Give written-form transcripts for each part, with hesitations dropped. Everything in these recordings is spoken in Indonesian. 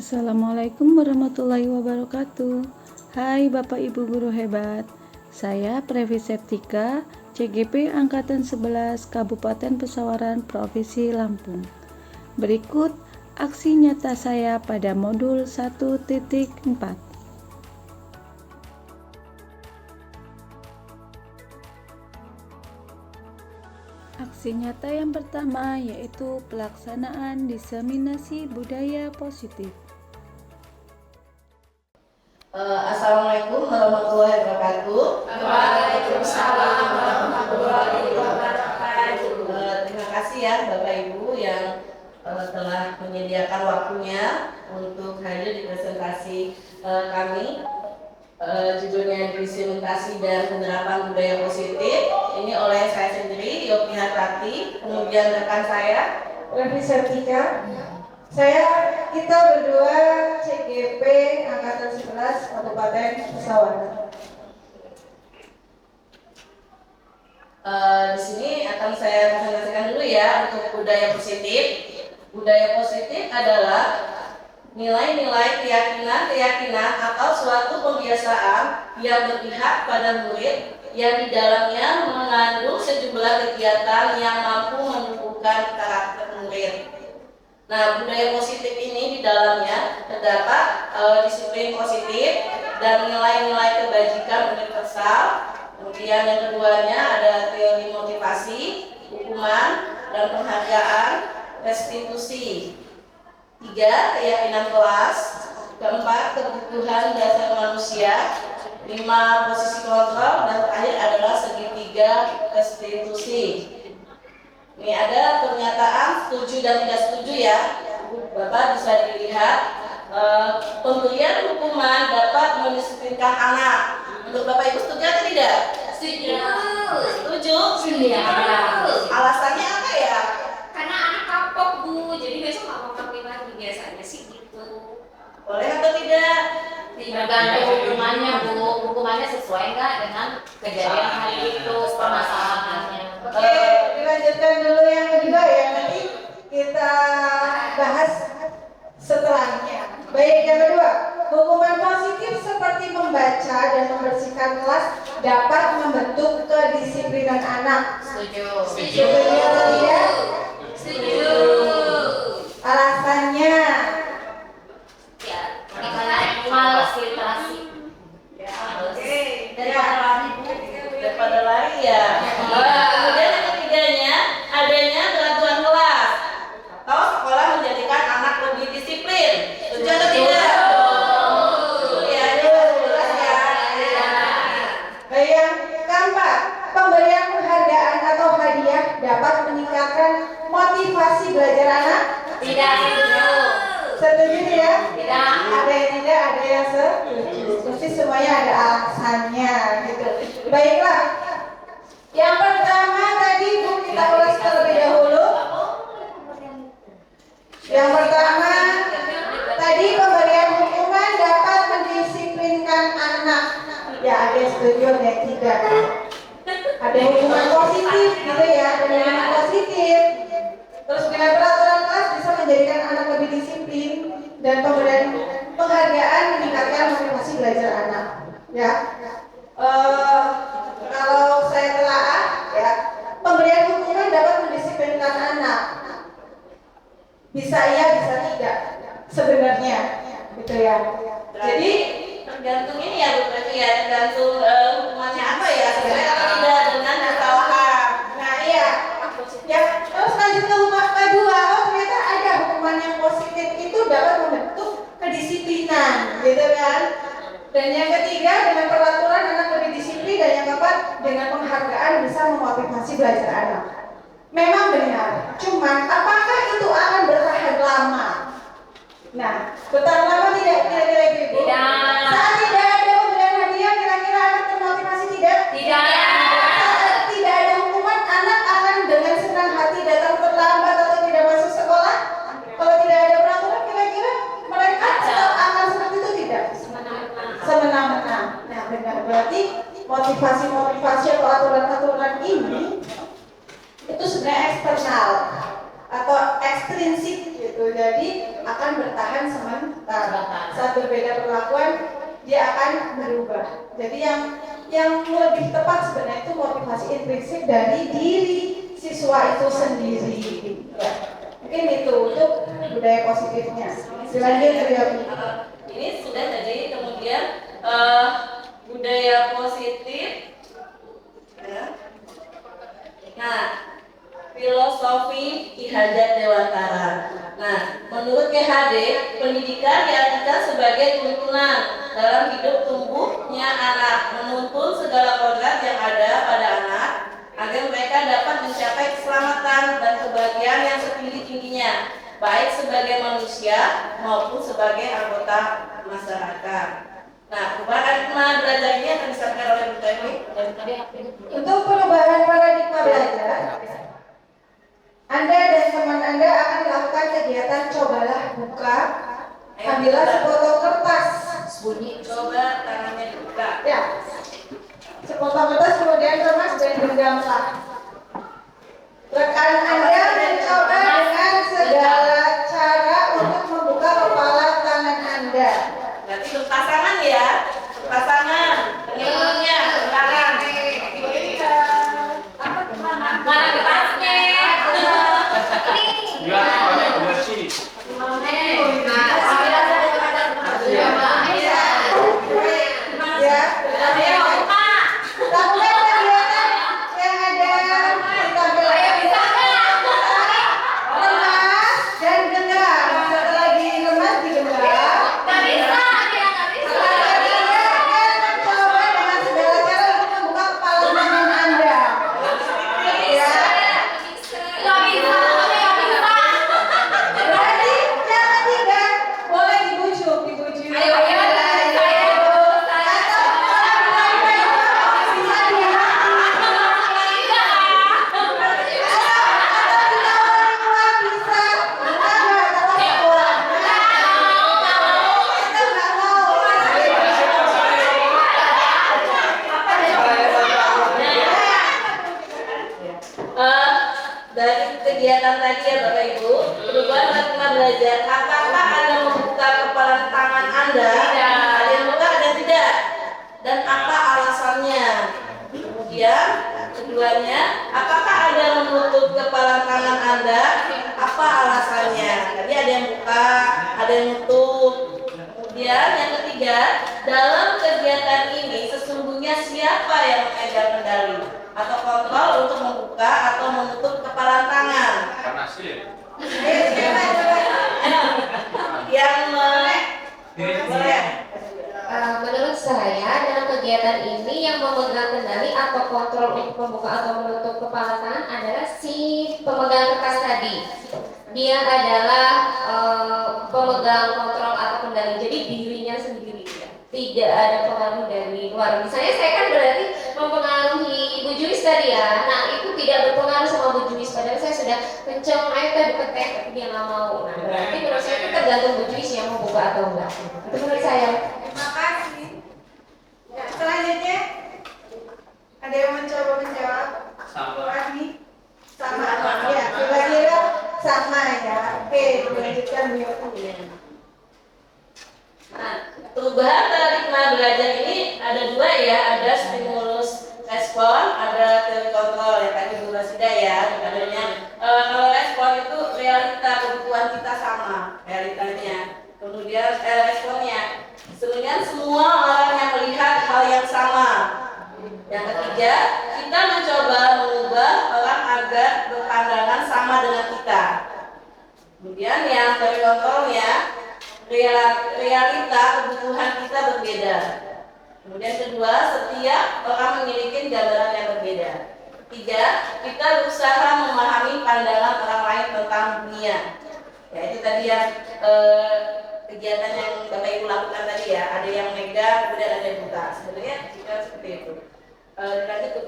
Assalamualaikum warahmatullahi wabarakatuh. Hai Bapak Ibu Guru hebat. Saya Previ Septika, CGP Angkatan 11 Kabupaten Pesawaran, Provinsi Lampung. Berikut aksi nyata saya pada modul 1.4. Aksi nyata yang pertama yaitu pelaksanaan diseminasi budaya positif. Assalamualaikum warahmatullahi wabarakatuh. Waalaikumsalam warahmatullahi wabarakatuh. Terima kasih ya Bapak Ibu yang telah menyediakan waktunya untuk hadir di presentasi kami. Judulnya Implementasi dan Penerapan Budaya Positif. Ini oleh saya sendiri, Yopi Hatati, kemudian rekan saya, Previ Septika. Kita berdua CGP Angkatan 11 Kabupaten Pesawaran. Di sini akan saya presentasikan dulu ya untuk budaya positif. Budaya positif adalah nilai-nilai keyakinan atau suatu kebiasaan yang berpihak pada murid yang di dalamnya mengandung sejumlah kegiatan yang mampu menumbuhkan karakter murid. Nah, budaya positif ini di dalamnya terdapat disiplin positif dan nilai-nilai kebajikan universal. Kemudian yang keduanya ada teori motivasi, hukuman, dan penghargaan, restitusi. 3. Keyakinan kelas. 4. Kebutuhan dasar manusia. 5. Posisi kontrol. Dan terakhir adalah segitiga restitusi. Ini ada pernyataan setuju dan tidak setuju ya. Bapak bisa dilihat. Pemberian hukuman dapat mendisiplinkan anak. Untuk Bapak Ibu setuju atau tidak? Setuju. Setuju? Setuju. Alasannya apa ya? Karena anak kapok Bu, jadi besok nggak mau ngapain lagi, biasanya sih gitu. Boleh atau tidak? Tergantung hukumannya Bu, hukumannya sesuai nggak dengan kejadian hari itu, permasalahannya. Oke, dilanjutkan dulu yang kedua ya, nanti kita bahas setelahnya. Baik, yang kedua, hukuman positif seperti membaca dan membersihkan kelas dapat membentuk kedisiplinan anak. Setuju. Setuju atau tidak? Setuju. Alasannya? Ya, karena malas literasi. Daripada lari ya. Kemudian yang ketiganya adanya peraturan kelas atau sekolah menjadikan anak lebih disiplin. Setuju atau tidak? Ya, ini jelas ya. Baik, yang keempat, pemberian penghargaan atau hadiah dapat meningkatkan motivasi belajar anak. Tidak setuju. Setuju ya? Tidak. Ada yang tidak, ada yang setuju. Mesti semuanya ada alasannya gitu. Baiklah. Yang pertama tadi Bu kita ulas terlebih dahulu. Yang pertama tadi pemberian hukuman dapat mendisiplinkan anak. Ya, ada yang setuju, ada yang tidak. Ada hukuman positif gitu ya, ada hukuman positif. Terus dengan peraturan kelas bisa menjadikan anak lebih disiplin dan pemberian penghargaan meningkatkan motivasi belajar anak. Ya, kalau saya telaah ya, pemberian hukuman dapat mendisiplinkan anak. Bisa iya, bisa tidak sebenarnya, gitu ya. Jadi Tergantung ini ya Bu Previ ya, tergantung hukumannya apa ya, sesuai atau tidak dengan kesalahan. nah iya, ya terus lanjut ke hukuman kedua. Oh ternyata ada hukuman yang positif itu dapat membentuk kedisiplinan, gitu kan. Dan yang ketiga dengan peraturan anak lebih disiplin, dan yang keempat dengan penghargaan bisa memotivasi belajar anak. Memang benar, cuman apakah itu akan bertahan lama? Nah, bertahan lama tidak kira-kira gitu? Tidak. Saat tidak ada pemberian hadiah, kira-kira anak termotivasi tidak? Tidak. Saat tidak ada hukuman, anak akan dengan senang hati datang terlambat atau tidak masuk sekolah? Kalau tidak ada peraturan, kira-kira mereka tetap akan seperti itu tidak? Semena-mena. Nah, benar, berarti motivasi-motivasi atau aturan-aturan ini itu sebenarnya eksternal atau ekstrinsik gitu. Jadi akan bertahan sementara. Saat berbeda perlakuan dia akan berubah. Jadi yang lebih tepat sebenarnya itu motivasi intrinsik dari diri siswa itu sendiri. Ya. Mungkin itu untuk budaya positifnya. Dilanjut Riyadi. Ini sudah jadi, kemudian budaya positif. Ya. Nah, filosofi Ki Hajar Dewantara. Nah, menurut KHD, pendidikan diartikan sebagai tuntunan dalam hidup tumbuhnya anak, menuntun segala kodrat yang ada pada anak agar mereka dapat mencapai keselamatan dan kebahagiaan yang setinggi-tingginya, baik sebagai manusia maupun sebagai anggota masyarakat. Nah, paradigma belajar ini akan disampaikan oleh Bu Temi. Untuk perubahan paradigma belajar, Anda dan teman Anda akan melakukan kegiatan cobalah buka. Ambillah sepotong kertas. Bunyi, coba tangannya dibuka. Ya. Sepotong kertas kemudian remas dan genggamlah. Rekan Anda mencoba dengan segala cara untuk membuka kepala tangan Anda. Berarti berpasangan ya, berpasangan. Penyebabnya sekarang. Mana kertasnya? Ya, banyak bersih. Ya. Lakukan kegiatan yang ada di tampilan. Lemas dan genggam. Setelah dilemas digenggam. Coba dengan segala cara untuk membuka kepala tangan Anda. Ya. Berarti yang ketiga boleh dibujuk. Dari kegiatan tadi ya Bapak Ibu, perubahan paradigma belajar, apakah Anda membuka kepala tangan Anda? Ada yang buka, ada tidak? Dan apa alasannya? Kemudian keduanya, apakah Anda menutup kepala tangan Anda? Apa alasannya? Tadi ada yang buka, ada yang nutup. Kemudian yang ketiga, dalam kegiatan ini sesungguhnya siapa yang memegang kendali atau kontrol untuk membuka atau menutup kepala tangan? Panas sih. Yang Menurut saya dalam kegiatan ini yang memegang kendali atau kontrol untuk membuka atau menutup kepala tangan adalah si pemegang kertas tadi. Dia adalah pemegang kontrol atau kendali, jadi dirinya sendiri, tidak ada pengaruh dari luar. Misalnya saya kan berarti mempengaruhi Bu Juwis tadi ya. Nah itu tidak berpengaruh sama Bu Juwis, padahal saya sudah kenceng, ayo kita deket tapi dia nggak mau. Nah berarti menurut saya itu tergantung Bu Juwis yang mau buka atau enggak. Itu menurut saya. Terima kasih. Ya, selanjutnya ada yang mencoba menjawab? Sama. Rahmi? Sama. Ya, kira-kira sama ya. Oke, dilanjutkan Bu Yofi. Nah, perubahan paradigma belajar ini ada dua ya, ada stimulus respon, ada teori kontrol ya tadi Bu Rasida ya. Adanya kalau respon itu realita kebutuhan kita sama realitanya. Kemudian responnya, sebenarnya semua orang yang melihat hal yang sama. Yang ketiga, kita mencoba mengubah orang agar berpandangan sama dengan kita. Kemudian yang teori kontrolnya, realita kebutuhan kita berbeda. Kemudian kedua, setiap orang memiliki gambaran yang berbeda. Ketiga, kita berusaha memahami pandangan orang lain tentang dunia. Ya itu tadi yang kegiatan yang Bapak Ibu lakukan tadi ya. Ada yang megang, kemudian ada yang buka. Sebenarnya kita seperti itu. Lanjut ke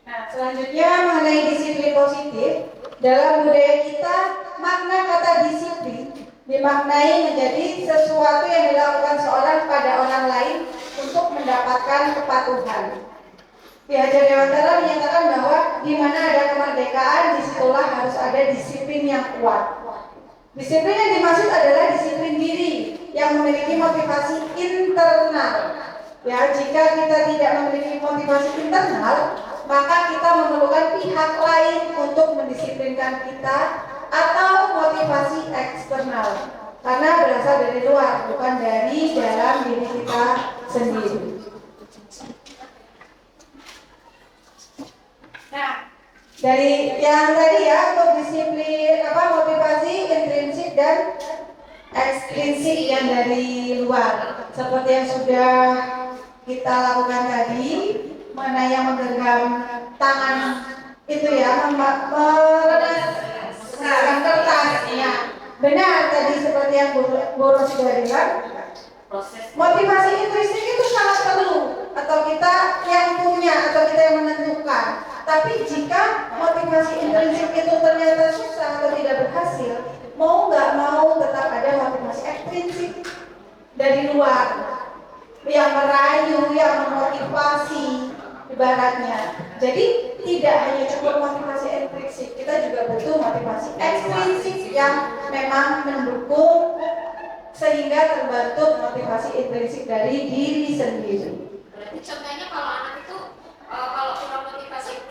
Nah, selanjutnya mengenai disiplin positif. Dalam budaya kita, makna kata disiplin dimaknai menjadi sesuatu yang dilakukan seorang pada orang lain untuk mendapatkan kepatuhan. Ki Hajar Dewantara menyatakan bahwa di mana ada kemerdekaan, disitulah harus ada disiplin yang kuat. Disiplin yang dimaksud adalah disiplin diri yang memiliki motivasi internal. Ya, jika kita tidak memiliki motivasi internal, maka kita memerlukan pihak lain untuk mendisiplinkan kita atau motivasi eksternal. Karena berasal dari luar, bukan dari dalam diri kita sendiri. Nah, dari yang tadi ya, untuk disiplin motivasi intrinsik dan ekstrinsik yang dari luar, seperti yang sudah kita lakukan tadi, mana yang menggenggam tangan itu ya, merenaskan kertasnya. Benar tadi seperti yang Guru sudah bilang, motivasi intrinsik itu sangat perlu, atau kita yang punya atau kita yang menentukan. Tapi jika motivasi intrinsik itu ternyata susah atau tidak berhasil, mau nggak mau tetap ada motivasi ekstrinsik dari luar yang merayu, yang memotivasi ibaratnya. Jadi tidak hanya cukup motivasi intrinsik, kita juga butuh motivasi ekstrinsik yang memang mendukung sehingga terbentuk motivasi intrinsik dari diri sendiri. Berarti contohnya kalau anak itu kalau kurang motivasi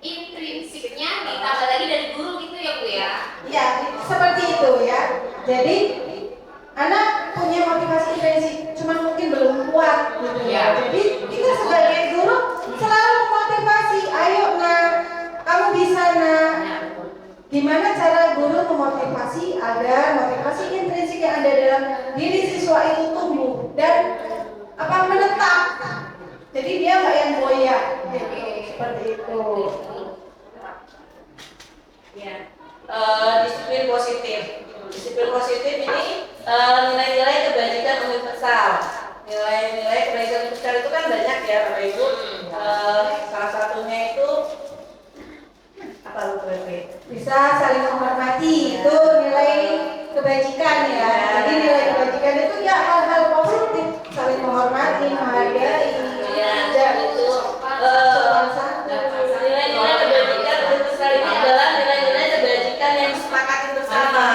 intrinsiknya ditambah lagi dari guru gitu ya Bu ya? Ya, seperti itu ya. Jadi anak punya motivasi intrinsik, cuman mungkin belum kuat gitu ya. Jadi kita sebagai guru selalu memotivasi, ayo nak, kamu bisa nak. Gimana cara guru memotivasi agar motivasi intrinsik yang ada dalam diri siswa itu tumbuh dan menetap. Jadi dia nggak yang goyah, gitu, seperti itu. Ya, disiplin positif. Disiplin positif ini nilai-nilai kebajikan universal. Nilai-nilai kebajikan universal itu kan banyak ya Bapak Ibu. Salah satunya itu apa Bu? Bisa saling menghormati, itu nilai kebajikan ya. Jadi nilai kebajikan itu ya hal-hal positif, saling menghormati, menghargai. Ya, itu nilai-nilai kebajikan universal ini adalah nilai-nilai kebajikan yang disepakati bersama.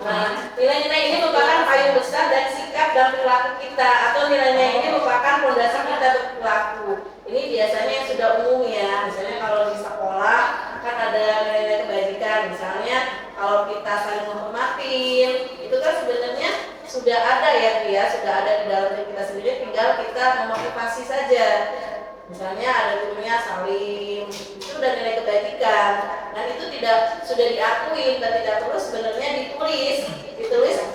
Nah, nilai-nilai ini merupakan payung besar dan sikap dan perilaku kita, atau nilai-nilai ini merupakan fondasi kita berperilaku. Ini biasanya yang sudah umum ya. Misalnya kalau di sekolah kan ada nilai-nilai kebajikan. Misalnya kalau kita saling menghormatin, itu kan sebenarnya sudah ada ya, sudah ada di dalam diri kita sendiri, tinggal kita memotivasi saja. Misalnya ada gurunya salim, itu udah nilai kebajikan, dan itu sudah diakui dan tidak perlu sebenarnya ditulis.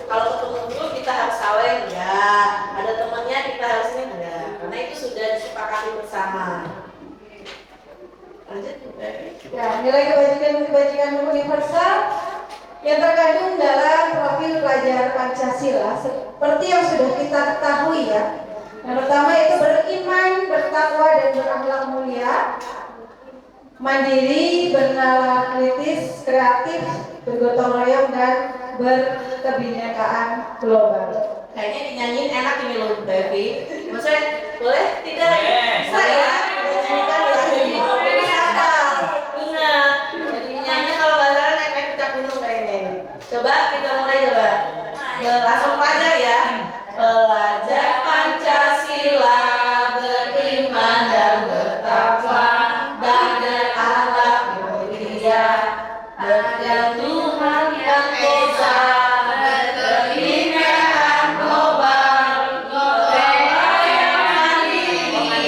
Kalau ketemu guru kita harus saling, enggak. Ada temannya kita harus ini, enggak. Karena itu sudah disepakati bersama. Lanjut. Ya, nilai kebajikan universal yang terkandung dalam profil pelajar Pancasila seperti yang sudah kita ketahui ya. Yang pertama itu beriman, bertakwa dan berakhlak mulia, mandiri, bernalar kritis, kreatif, bergotong royong dan berkebinekaan global. Kayaknya dinyanyiin enak ini loh Devi. Maksudnya boleh tidak? Saya dinyanyikan lagu ini. Ingat, jadi nyanyi kalau nggak salah naik puncak gunung kayaknya. Coba kita mulai coba. Langsung pelajar ya. Pelajar Pancasila beriman dan bertakwa dan berakhlak mulia, beragam Tuhan yang esa, berkebinekaan global, gotong royong mandiri,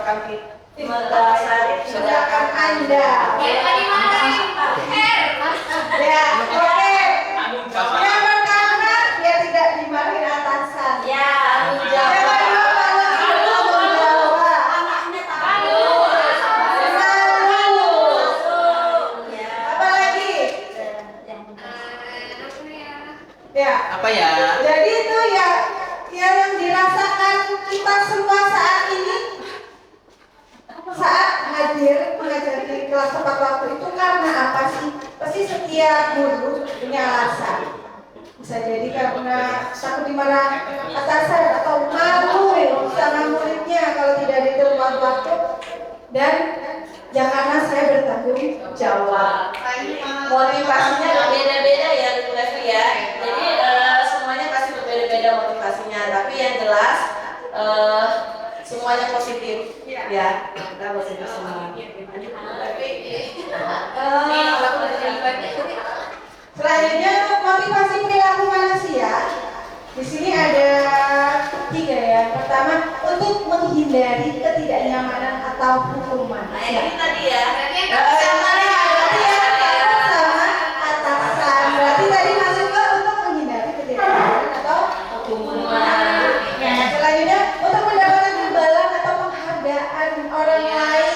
mendasari tindakan Anda. Ya, oke. Yang pertama, dia tidak dimarahin atasan. Ya, tanggung Yang jawab. kedua, kalau tanggung jawab. Apa lagi? Ya. Apa ya? Jadi itu ya yang dirasakan kita semua saat ini saat hadir mengajar di kelas tepat waktu itu karena apa sih? Pasti setiap guru punya alasan. Bisa jadi karena takut dimarah atasan atau malu sama muridnya kalau tidak ditemukan waktu, dan ya karena saya bertanggung jawab. Motivasinya berbeda-beda ya Bu Levi ya. Jadi semuanya pasti berbeda-beda motivasinya, tapi yang jelas semuanya positif ya. Kita positif semua. Selanjutnya motivasi perilaku manusia. Di sini ada 3 ya. Pertama, untuk menghindari ketidaknyamanan atau hukuman. Nah ini tadi ya. Sama ya, berarti ya takut sama atasan. Berarti tadi masuk ke untuk menghindari ketidaknyamanan atau hukuman. Selanjutnya, untuk mendapatkan imbalan atau penghargaan orang lain.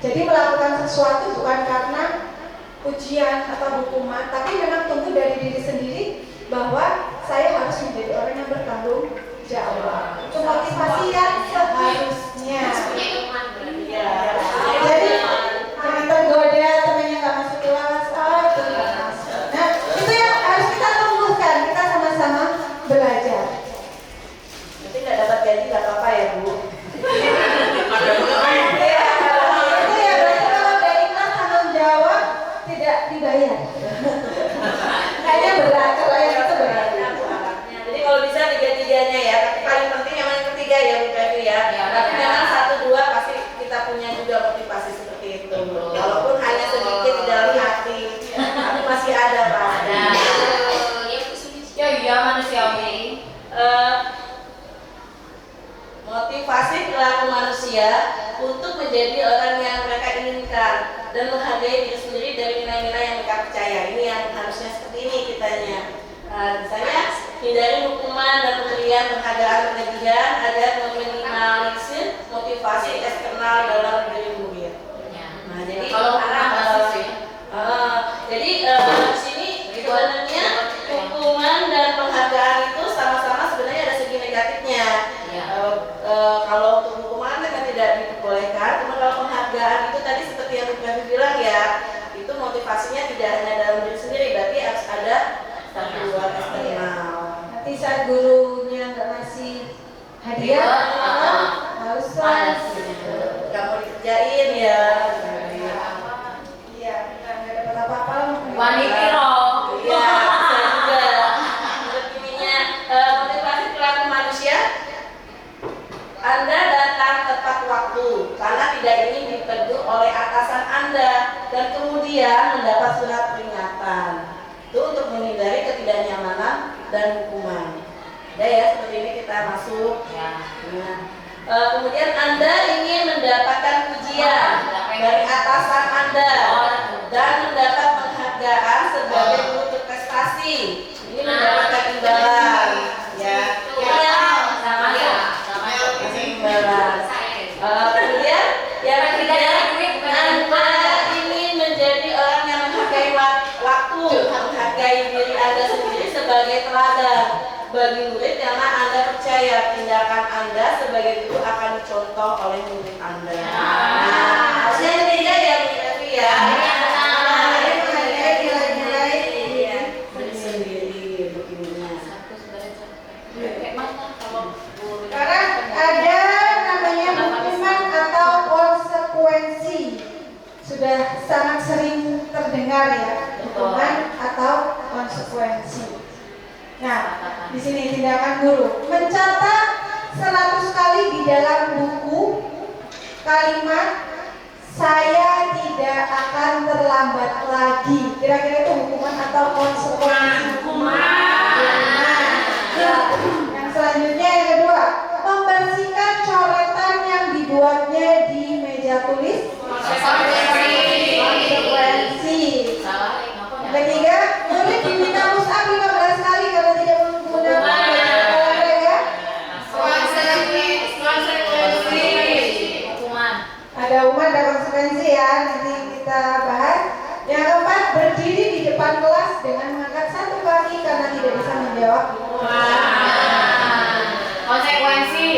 Jadi melakukan sesuatu bukan karena ujian atau hukuman, tapi memang tumbuh dari diri sendiri bahwa saya harus menjadi orang yang bertanggung jawab. Itu motivasi yang seharusnya. Jadi jangan tergoda temannya nggak masuk kelas, itu nggak masuk. Nah itu yang harus kita tumbuhkan, kita sama-sama belajar. Nanti nggak dapat gaji nggak apa-apa ya Bu. Dibayar. Kayaknya berat kalau yang itu berat. Jadi kalau bisa 3-3-nya ya, tapi paling penting yang ketiga ya Bu Levi ya. Tapi memang 1-2 pasti kita punya juga motivasi seperti itu. Walaupun hanya sedikit di dalam hati, tapi masih ada Pak. Iya manusiawi. Motivasi perilaku manusia untuk menjadi orang yang mereka inginkan dan menghargai diri sendiri dari nilai-nilai yang mereka percaya. Ini yang harusnya seperti ini kitanya. Misalnya hindari hukuman dan pemberian penghargaan berlebihan agar meminimalisir motivasi eksternal dalam diri murid. Nah, jadi Kalau jadi di sini sebenarnya hukuman dan penghargaan itu sama-sama sebenarnya ada segi negatifnya. Kalau untuk hukuman kan tidak diperbolehkan, cuma kalau penghargaan itu tadi seperti yang Ibu bilang ya, itu motivasinya tidak hanya dalam diri sendiri, berarti harus ada satu luar eksternal. Nanti saat gurunya nggak ngasih hadiah, harus Gak mau dikerjain ya. iya, nggak dapat apa-apa. Wanitiro. Iya, bisa juga. Begininya motivasi perilaku manusia. Anda datang tepat waktu karena tidak ingin ditegur oleh atasan Anda dan kemudian mendapat surat peringatan. Itu untuk menghindari ketidaknyamanan dan hukuman. Udah ya, seperti ini kita masuk. Nah, kemudian Anda ingin mendapatkan pujian dari atasan Anda dan mendapat penghargaan sebagai guru berprestasi. Ini mendapatkan imbalan, ya. Kemudian yang ketiga, Anda ingin menjadi orang yang menghargai waktu, menghargai diri Anda sendiri sebagai teladan bagi murid karena Anda percaya tindakan Anda sebagai guru akan dicontoh oleh murid Anda. Nah, harusnya yang ketiga ya Bu Levi ya. Menghargai nilai-nilai diri sendiri begininya. mendengar ya, hukuman atau konsekuensi. Nah, di sini tindakan guru mencatat 100 kali di dalam buku kalimat saya tidak akan terlambat lagi. Kira-kira itu hukuman atau konsekuensi? Yang selanjutnya yang kedua, membersihkan coretan yang dibuatnya di meja tulis. Konsekuensi. Yang ketiga, murid diminta push up 15 kali kalau tidak menggunakan baju olahraga. Ada hukuman, ada konsekuensi ya, nanti kita bahas. Yang keempat, berdiri di depan kelas dengan mengangkat satu kaki karena tidak bisa menjawab. Konsekuensi.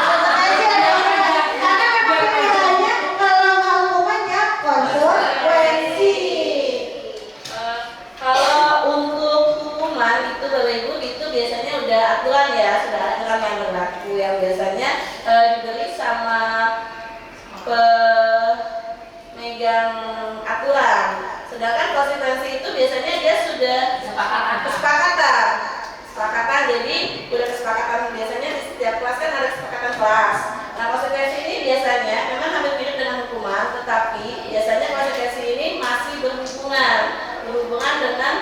Konsekuensi ada hukuman, karena memang pilihannya kalau nggak hukuman ya konsekuensi. Kalau untuk hukuman itu Bapak Ibu itu biasanya udah aturan ya, sudah aturan yang berlaku yang biasanya diberi sama pemegang aturan. Sedangkan konsekuensi itu biasanya dia sudah kesepakatan. Jadi udah kesepakatan biasanya di setiap kelas kan ada kesepakatan kelas. Nah konsekuensi ini biasanya memang hampir mirip dengan hukuman, tetapi biasanya konsekuensi ini masih berhubungan dengan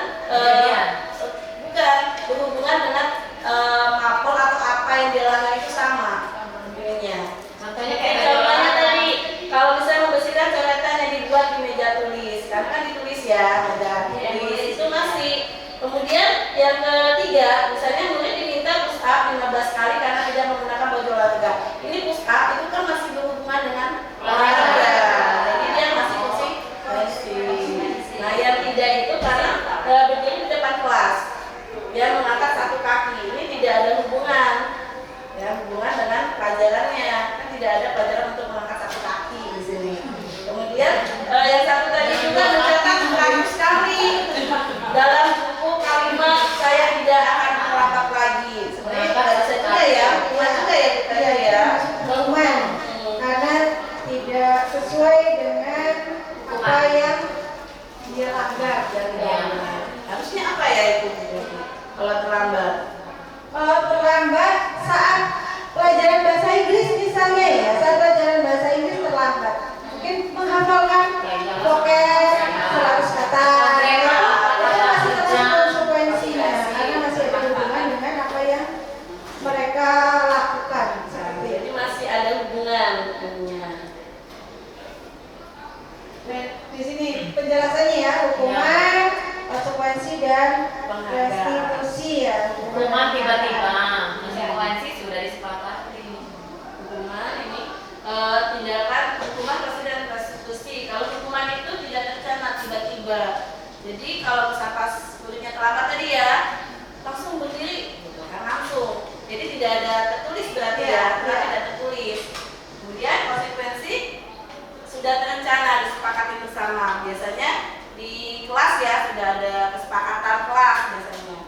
mapel atau apa yang dilanggar itu sama ininya. Contohnya Contohnya tadi kalau misalnya membersihkan coretan yang dibuat di meja tulis, karena kan ditulis ya meja tulis itu masih. Kemudian yang ketiga, misalnya murid diminta push up 15 kali karena tidak menggunakan baju olahraga. Ini push up itu kan masih berhubungan dengan olahraga, jadi dia masih konsekuensi. Nah yang tidak itu karena berdiri di depan kelas, dia mengangkat satu kaki. Ini tidak ada hubungan dengan pelajarannya, kan tidak ada pelajaran untuk mengangkat satu kaki di sini. Kemudian yang satu tadi juga mencatat 100 kali dalam buku kalimat saya tidak akan terlambat lagi. Sebenarnya tidak bisa juga ya, hukuman juga ya kita ya. Hukuman karena tidak sesuai dengan apa yang dia langgar. Harusnya apa ya itu kalau terlambat? Kalau terlambat saat pelajaran bahasa Inggris misalnya ya, saat pelajaran bahasa Inggris terlambat, mungkin menghafalkan vocab 100 kata, itu masih terus konsekuensinya karena masih ada hubungan dengan apa yang mereka lakukan. Jadi masih ada hubungan hukumnya. Nah, di sini penjelasannya ya, hukuman, konsekuensi dan restitusi ya. hukuman tiba-tiba, konsekuensi sudah disepakati. Hukuman ini tindakan hukuman pasti dan restitusi. Kalau hukuman itu tidak terencana tiba-tiba. Jadi kalau misalnya pas muridnya terlambat tadi ya, langsung berdiri, gitu kan langsung. Jadi tidak ada tertulis berarti ya, tidak tertulis. Kemudian konsekuensi sudah terencana, disepakati bersama. Biasanya di kelas ya sudah ada kesepakatan kelas biasanya.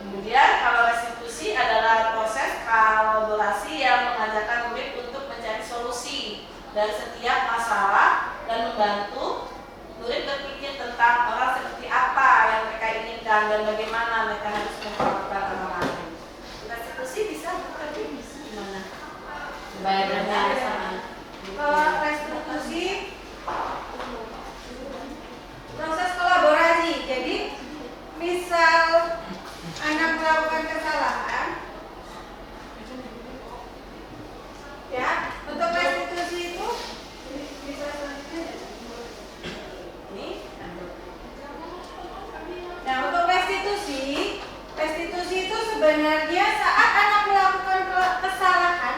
Kemudian kalau restitusi adalah proses kolaborasi yang mengajarkan murid untuk mencari solusi dari setiap masalah dan membantu murid berpikir tentang orang seperti apa yang mereka inginkan dan bagaimana mereka harus memperlakukan orang lain. Restitusi bisa bukan bisa gimana? Bayarnya sama. Restitusi proses kolaborasi. Jadi misal anak melakukan kesalahan ya, untuk restitusi itu bisa selanjutnya. Nah, untuk restitusi itu sebenarnya saat anak melakukan kesalahan,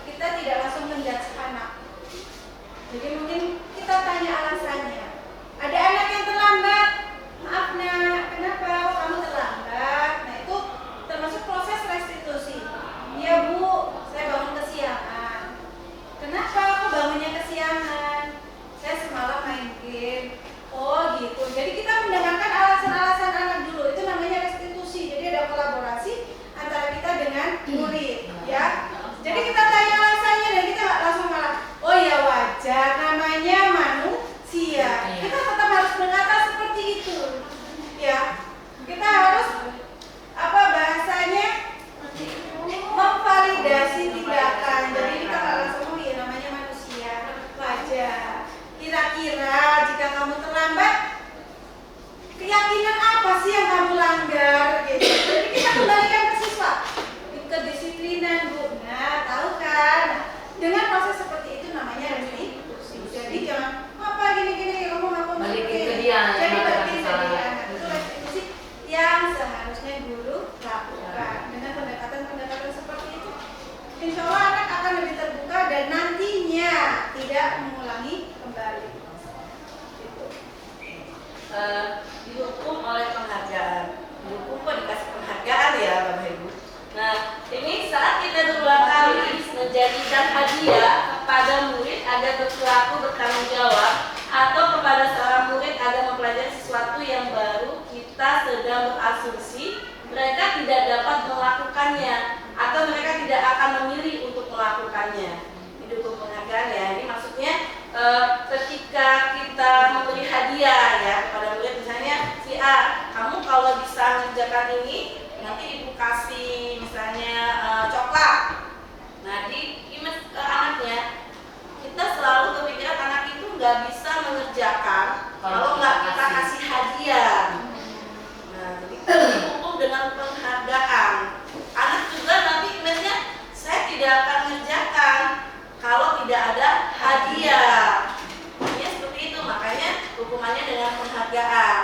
kita tidak langsung menjudge anak. Jadi mungkin kita tanya alasannya. Ada anak yang terlambat, maaf nak, kenapa kamu terlambat? Nah itu termasuk proses restitusi. Iya bu, saya bangun kesiangan. Kenapa aku bangunnya kesiangan? Saya semalam main game. Oh gitu. Jadi kita mendengarkan alasan-alasan anak dulu. Itu namanya restitusi. Jadi ada kolaborasi antara kita dengan murid, ya. Jadi kita tanya alasannya dan kita nggak langsung malah, oh ya wajar, namanya manusia. Kita tetap harus dihukum oleh penghargaan. Dihukum kok dikasih penghargaan ya Bapak Ibu. Nah, ini saat kita berulang kali menjadikan hadiah kepada murid agar berperilaku bertanggung jawab atau kepada seorang murid agar mempelajari sesuatu yang baru, kita sedang berasumsi mereka tidak dapat melakukannya atau mereka tidak akan memilih untuk melakukannya. Ini dukung penghargaan ya. Ini maksudnya ketika kita memberi hadiah ya kepada murid, misalnya si A, kamu kalau bisa mengerjakan ini nanti ibu kasih misalnya coklat. Nah di image anaknya kita selalu kepikiran anak itu nggak bisa mengerjakan kalau nggak kita kasih hadiah. Nah jadi dihukum dengan penghargaan. Anak juga nanti image-nya saya tidak akan mengerjakan kalau tidak ada hadiah. Ya seperti itu, makanya hukumannya dengan penghargaan.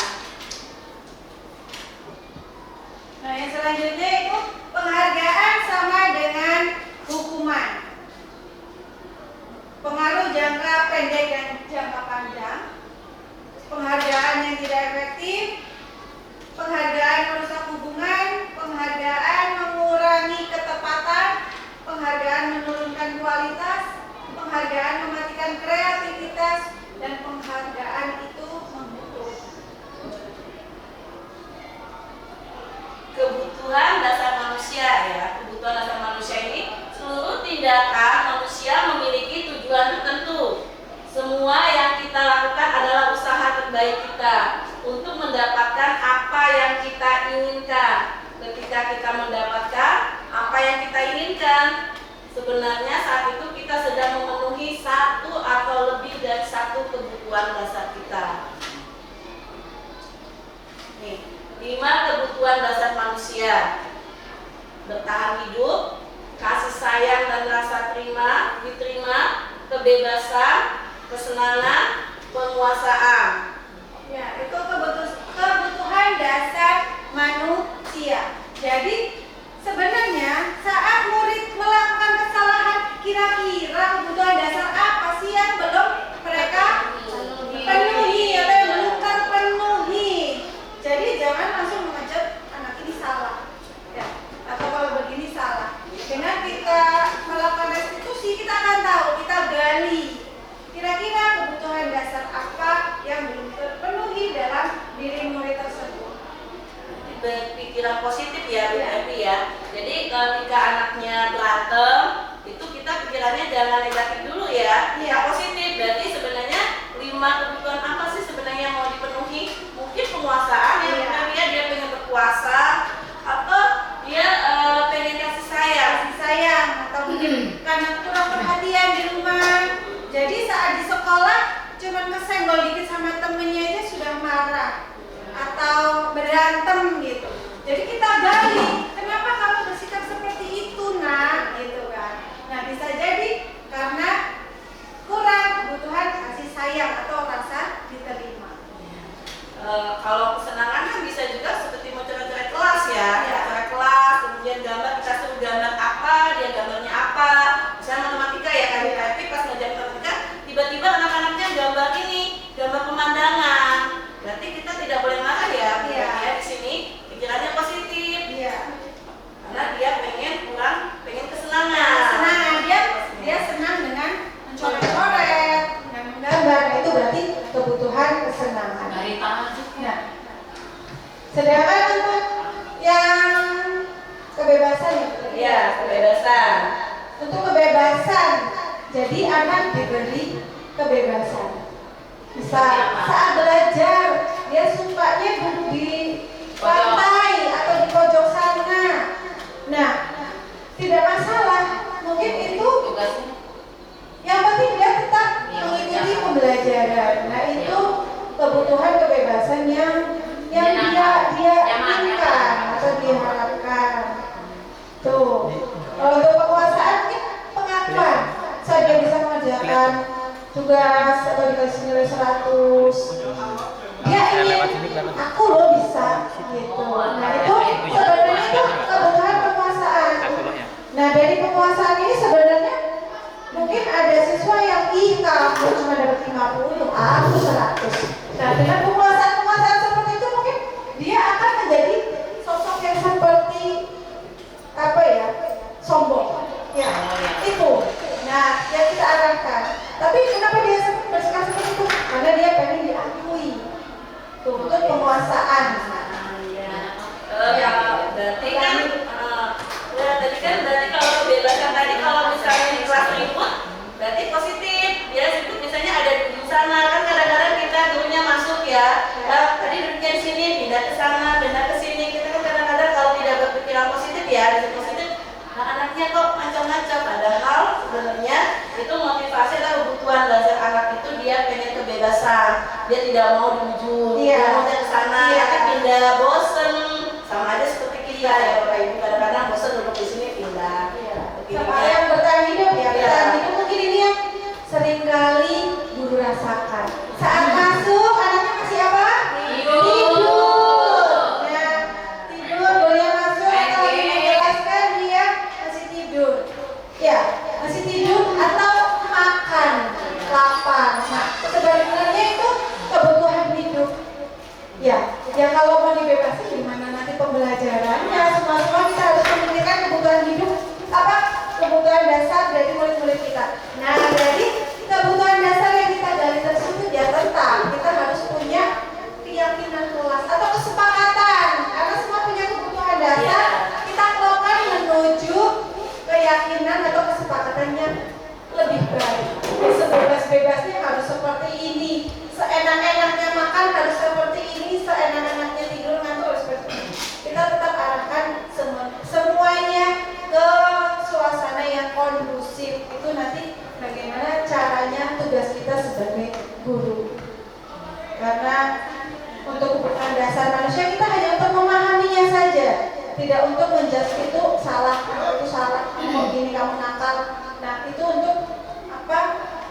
Nah, yang selanjutnya itu penghargaan sama dengan hukuman. Pengaruh jangka pendek dan jangka panjang. Penghargaan yang tidak efektif, penghargaan merusak hubungan, penghargaan mengurangi ketepatan, penghargaan menurunkan kualitas, penghargaan mematikan kreativitas, dan penghargaan itu membutuhkan. Kebutuhan dasar manusia ya. Kebutuhan dasar manusia ini seluruh tindakan manusia memiliki tujuan tertentu. Semua yang kita lakukan adalah usaha terbaik kita untuk mendapatkan apa yang kita inginkan. Ketika kita mendapatkan apa yang kita inginkan, sebenarnya saat itu kita sedang memenuhi satu atau lebih dari satu kebutuhan dasar kita. Nih, 5 kebutuhan dasar manusia: bertahan hidup, kasih sayang dan rasa diterima, kebebasan, kesenangan, penguasaan. Ya, itu kebutuhan dasar manusia. Jadi sebenarnya saat murid melakukan kesalahan, kira-kira kebutuhan dasar apa sih yang belum mereka penuhi atau yang belum terpenuhi? Jadi jangan langsung mengejar anak ini salah, ya. Atau kalau begini salah. Dengan kita melakukan restitusi, kita akan tahu, kita gali kira-kira kebutuhan dasar apa yang belum terpenuhi dalam diri murid tersebut. Berpikiran positif ya Bu Evi ya. Jadi ketika anaknya berantem, itu kita pikirannya jangan negatif dulu ya. Kita positif. Berarti sebenarnya 5 kebutuhan apa sih sebenarnya yang mau dipenuhi? Mungkin penguasaan ya, dia pengen berkuasa, atau dia pengen kasih sayang, atau mungkin karena kurang perhatian di rumah. Jadi saat di sekolah cuman kesenggol dikit sama temennya aja sudah marah atau berantem gitu. Jadi kita gali, kenapa kamu bersikap seperti itu nak, gitu kan. Nah bisa jadi karena kurang kebutuhan kasih sayang atau rasa diterima. Kalau kesenangan kan bisa juga seperti coret-coret kelas ya, coret kelas, kemudian gambar, kita suruh gambar apa, dia gambarnya apa. Misalnya matematika ya, kan kreatif pas ngajar matematika, tiba-tiba anak-anaknya gambar ini, gambar pemandangan. Berarti kita tidak boleh marah ya, ya di sini pikirannya positif. Karena dia pengen kesenangan. Kesenangan dia senang dengan mencoret-coret, dengan menggambar. Nah, itu berarti kebutuhan kesenangan. Dari tangan juga. Nah, sedangkan untuk yang kebebasan ya, kebebasan. Untuk kebebasan, jadi anak diberi kebebasan. Misal saat belajar, dia sukanya duduk di lantai atau di pojok sana. Nah, tidak masalah. Mungkin itu yang penting dia tetap mengikuti pembelajaran. Nah, itu kebutuhan kebebasan yang dia inginkan atau diharapkan. Tuh. Kalau untuk penguasaan mungkin pengakuan. Saya bisa mengerjakan tugas atau dikasih nilai 100. Dia ingin aku loh bisa gitu. Nah, itu sebenarnya itu kebutuhan penguasaan. Nah, dari penguasaan ini sebenarnya mungkin ada siswa yang kalau aku cuma dapat 50, aku 100. Nah, dengan penguasaan pindah ke sana, pindah ke sini. Kita kan kadang-kadang kalau tidak berpikiran positif ya, itu positif. Nah, anaknya kok macam-macam. Padahal sebenarnya itu motivasi adalah kebutuhan dasar anak itu, dia pengen kebebasan, dia tidak mau diujung, Iya. dia mau ke sana, Iya. tapi pindah bosen, sama aja seperti kita ya Bapak Ibu, kadang-kadang bosen duduk di sini pindah. Sama yang bertahan hidup ya, Iya. bertahan hidup mungkin ini yang seringkali guru rasakan. Saat masuk anaknya masih apa? Tidur. Ya, tidur boleh masuk kalau menjelaskan dia masih tidur. Ya, masih tidur atau makan, lapar. Nah, sebenarnya itu kebutuhan hidup. Ya kalau mau dibebasin gimana nanti pembelajarannya, semua kita harus memikirkan kebutuhan hidup, kebutuhan dasar dari murid-murid kita. Nah, jadi kebutuhan dasar yang kita gali tersebut ya tentang kita harus punya keyakinan kelas atau kesepakatan, karena semua punya kebutuhan dasar, kita kelompokkan menuju keyakinan atau kesepakatan yang lebih baik. Sebebas-bebasnya harus seperti ini, seenak-enaknya makan harus seperti ini, seenak-enaknya tidur ngantuk harus seperti ini. Kita tetap arahkan semuanya ke suasana yang kondusif. Itu nanti bagaimana caranya tugas kita sebagai guru. Karena untuk kebutuhan dasar manusia kita hanya untuk memahaminya saja, tidak untuk menjudge itu salah, itu salah, gini kamu nakal. Nah, itu untuk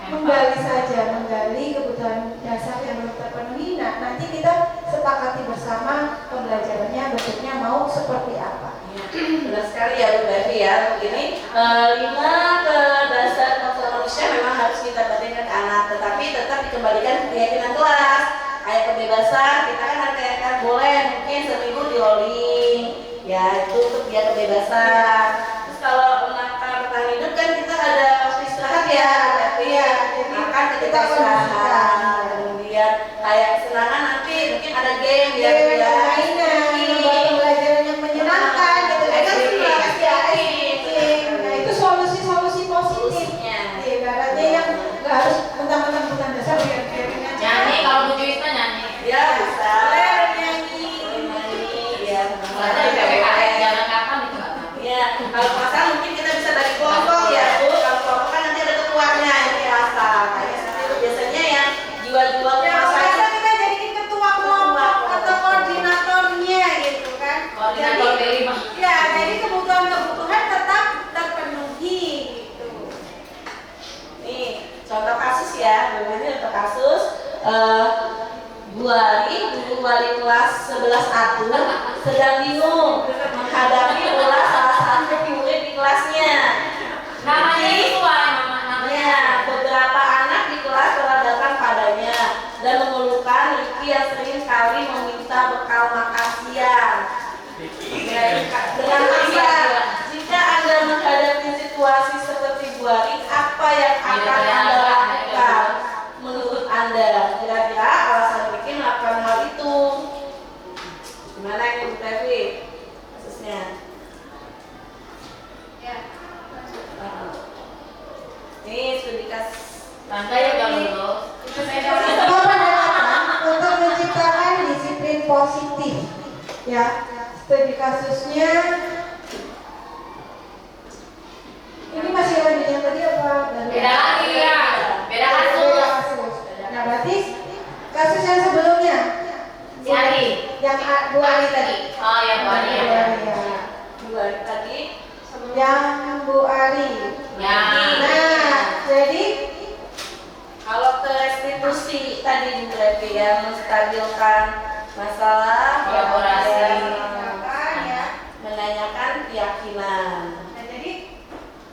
menggali saja, menggali kebutuhan dasar yang belum terpenuhi. Nah, nanti kita sepakati bersama pembelajarannya bentuknya mau seperti apa. Benar sekali ya Bu Devi ya. Ini 5 ke dasar konsep manusia memang harus kita bagikan ke anak, tetapi tetap dikembalikan ke keyakinan kelas. Kayak kebebasan, kita kan harus boleh mungkin seminggu di rolling, ya itu untuk dia kebebasan. Terus kalau menakar bertahan hidup kan kita ada waktu istirahat ya, jadi makan ketika istirahat. Kemudian kayak kesenangan nanti mungkin ada game ya, mainan, membuat pembelajaran yang menyenangkan, gitu kan? Nah, itu solusi-solusi positifnya. Ibaratnya yang nggak harus mentang-mentang kebutuhan dasar biarin aja. Nyanyi, kalau Bu Juwita nyanyi. Ya bisa. Nyanyi. Ya, Ada di PPKN zaman kapan itu nggak tahu. ya, kalau pasang mungkin kita bisa bagi kelompok ya Bu. Kalau kelompok kan nanti ada ketuanya yang dirasa. Kayak seperti itu biasanya yang jiwa-jiwa Ya, kelas biasa kita jadiin ketua kelompok atau koordinatornya gitu kan. Koordinator Jadi, B5. ya, jadi kebutuhan-kebutuhan tetap terpenuhi gitu. Nih, contoh kasus ya. Ini contoh kasus. Bu Ari, guru wali kelas 11A sedang bingung menghadapi ulas salah satu murid di kelasnya. Namanya sesuai namanya. Ya, beberapa anak di kelas telah datang padanya dan mengeluhkan Riki yang sering kali meminta bekal makan siang. Dengan kata, jika Anda menghadapi situasi seperti Bu Ari, apa yang akan Anda lakukan? Menurut Anda, kira-kira alasan Riki melakukan hal itu? Gimana ini Bu Devi? Kasusnya. Ya. Ini studi kasus. Tante ya udah lulus. Semua pendekatan untuk menciptakan disiplin positif. Ya, studi kasusnya ini masih lanjut yang tadi apa? Beda lagi ya. Beda kasus. Nah, berarti kasus yang sebelumnya Si Ari. yang Bu Ari tadi. Oh ya Bu Ari ya. Bu Ari, ya. Bu Ari tadi. Yang Bu Ari. Ya. Nah, jadi Kalau ke restitusi tadi Bu Devi yang menstabilkan masalah Kolaborasi. ya. menanyakan keyakinan. Nah, jadi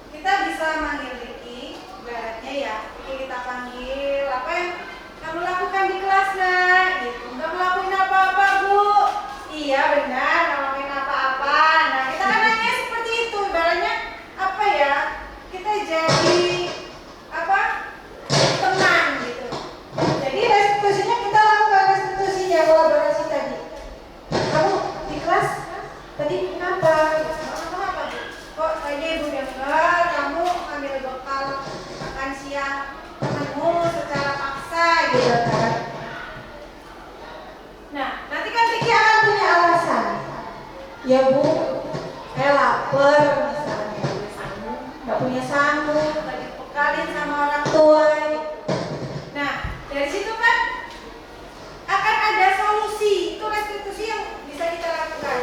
kita bisa manggil Riki, ibaratnya ya, Riki kita panggil, apa yang kamu lakukan di kelas nak? Gitu, nggak ngelakuin apa-apa Bu. Iya benar, nggak ngelakuin apa-apa. Nah, kita kan nanya seperti itu, ibaratnya apa ya? Kita jadi teman gitu. Jadi restitusinya kita lakukan restitusinya, kolaborasi tadi. Kamu di kelas tadi kenapa? Kenapa Bu? Kok tadi Ibu dengar kamu ambil bekal makan siang temanmu secara paksa gitu kan? Nah, nanti kan Riki akan Ya Bu, saya lapar misalnya, nggak punya sanggup, nggak dibekalin sama orang tua. Nah, dari situ kan akan ada solusi, itu restitusi yang bisa kita lakukan.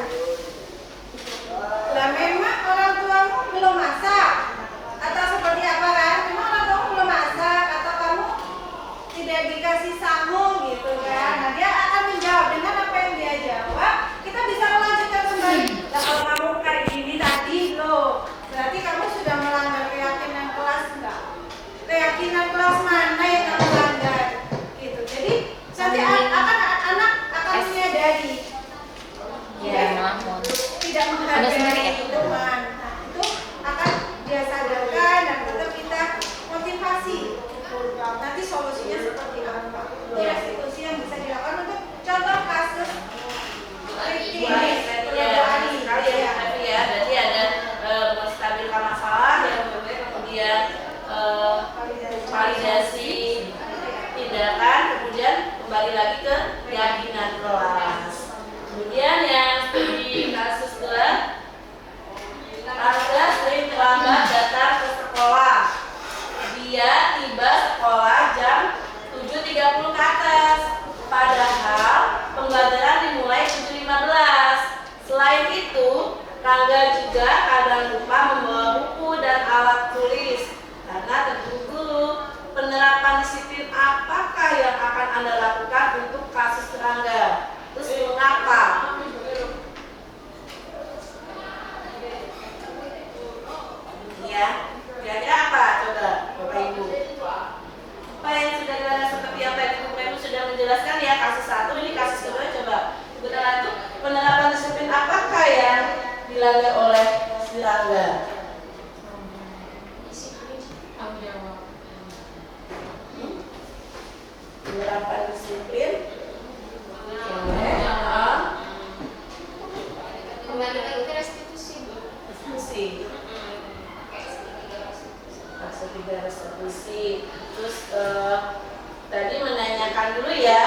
Lah memang orang tuamu belum masak, atau seperti apa kan? Memang orang tuamu belum masak, atau kamu tidak dikasih sangu gitu kan? Nah dia akan menjawab dengan apa yang dia jawab. Kita bisa melanjutkan kembali. Nah kalau kamu kayak gini tadi loh, berarti kamu sudah melanggar keyakinan kelas enggak? Keyakinan kelas mana yang kamu langgar? Gitu. Jadi nanti anak akan menyadari. Ya, namun. Tidak menghargai teman. Nah, itu akan dia sadarkan dan tetap kita motivasi. Nanti solusinya seperti apa? Restitusi yang bisa dilakukan untuk contoh kasus Berarti ada menstabilkan masalah yang kemudian validasi tindakan, kemudian kembali lagi ke keyakinan kelas. Kemudian yang di kasus kedua, Rangga sering terlambat datang ke sekolah. Dia tiba sekolah jam 7.30 ke atas. Padahal pembelajaran dimulai 7.15. Selain itu, Rangga juga kadang lupa membawa buku dan alat tulis. Karena terburu-buru, penerapan disiplin apakah yang akan Anda lakukan untuk kasus Rangga? Terus mengapa? Ya, kira-kira apa? Coba Bapak Ibu. Apa yang sudah seperti apa yang Ibu sudah menjelaskan ya, kasus 1, ini kasus kedua. Coba kita lanjut, penerapan disiplin apakah yang dilanggar oleh si Rangga? Penerapan disiplin Kembali lagi ke restitusi. restitusi. Maksud tidak restitusi. Terus tadi menanyakan dulu ya.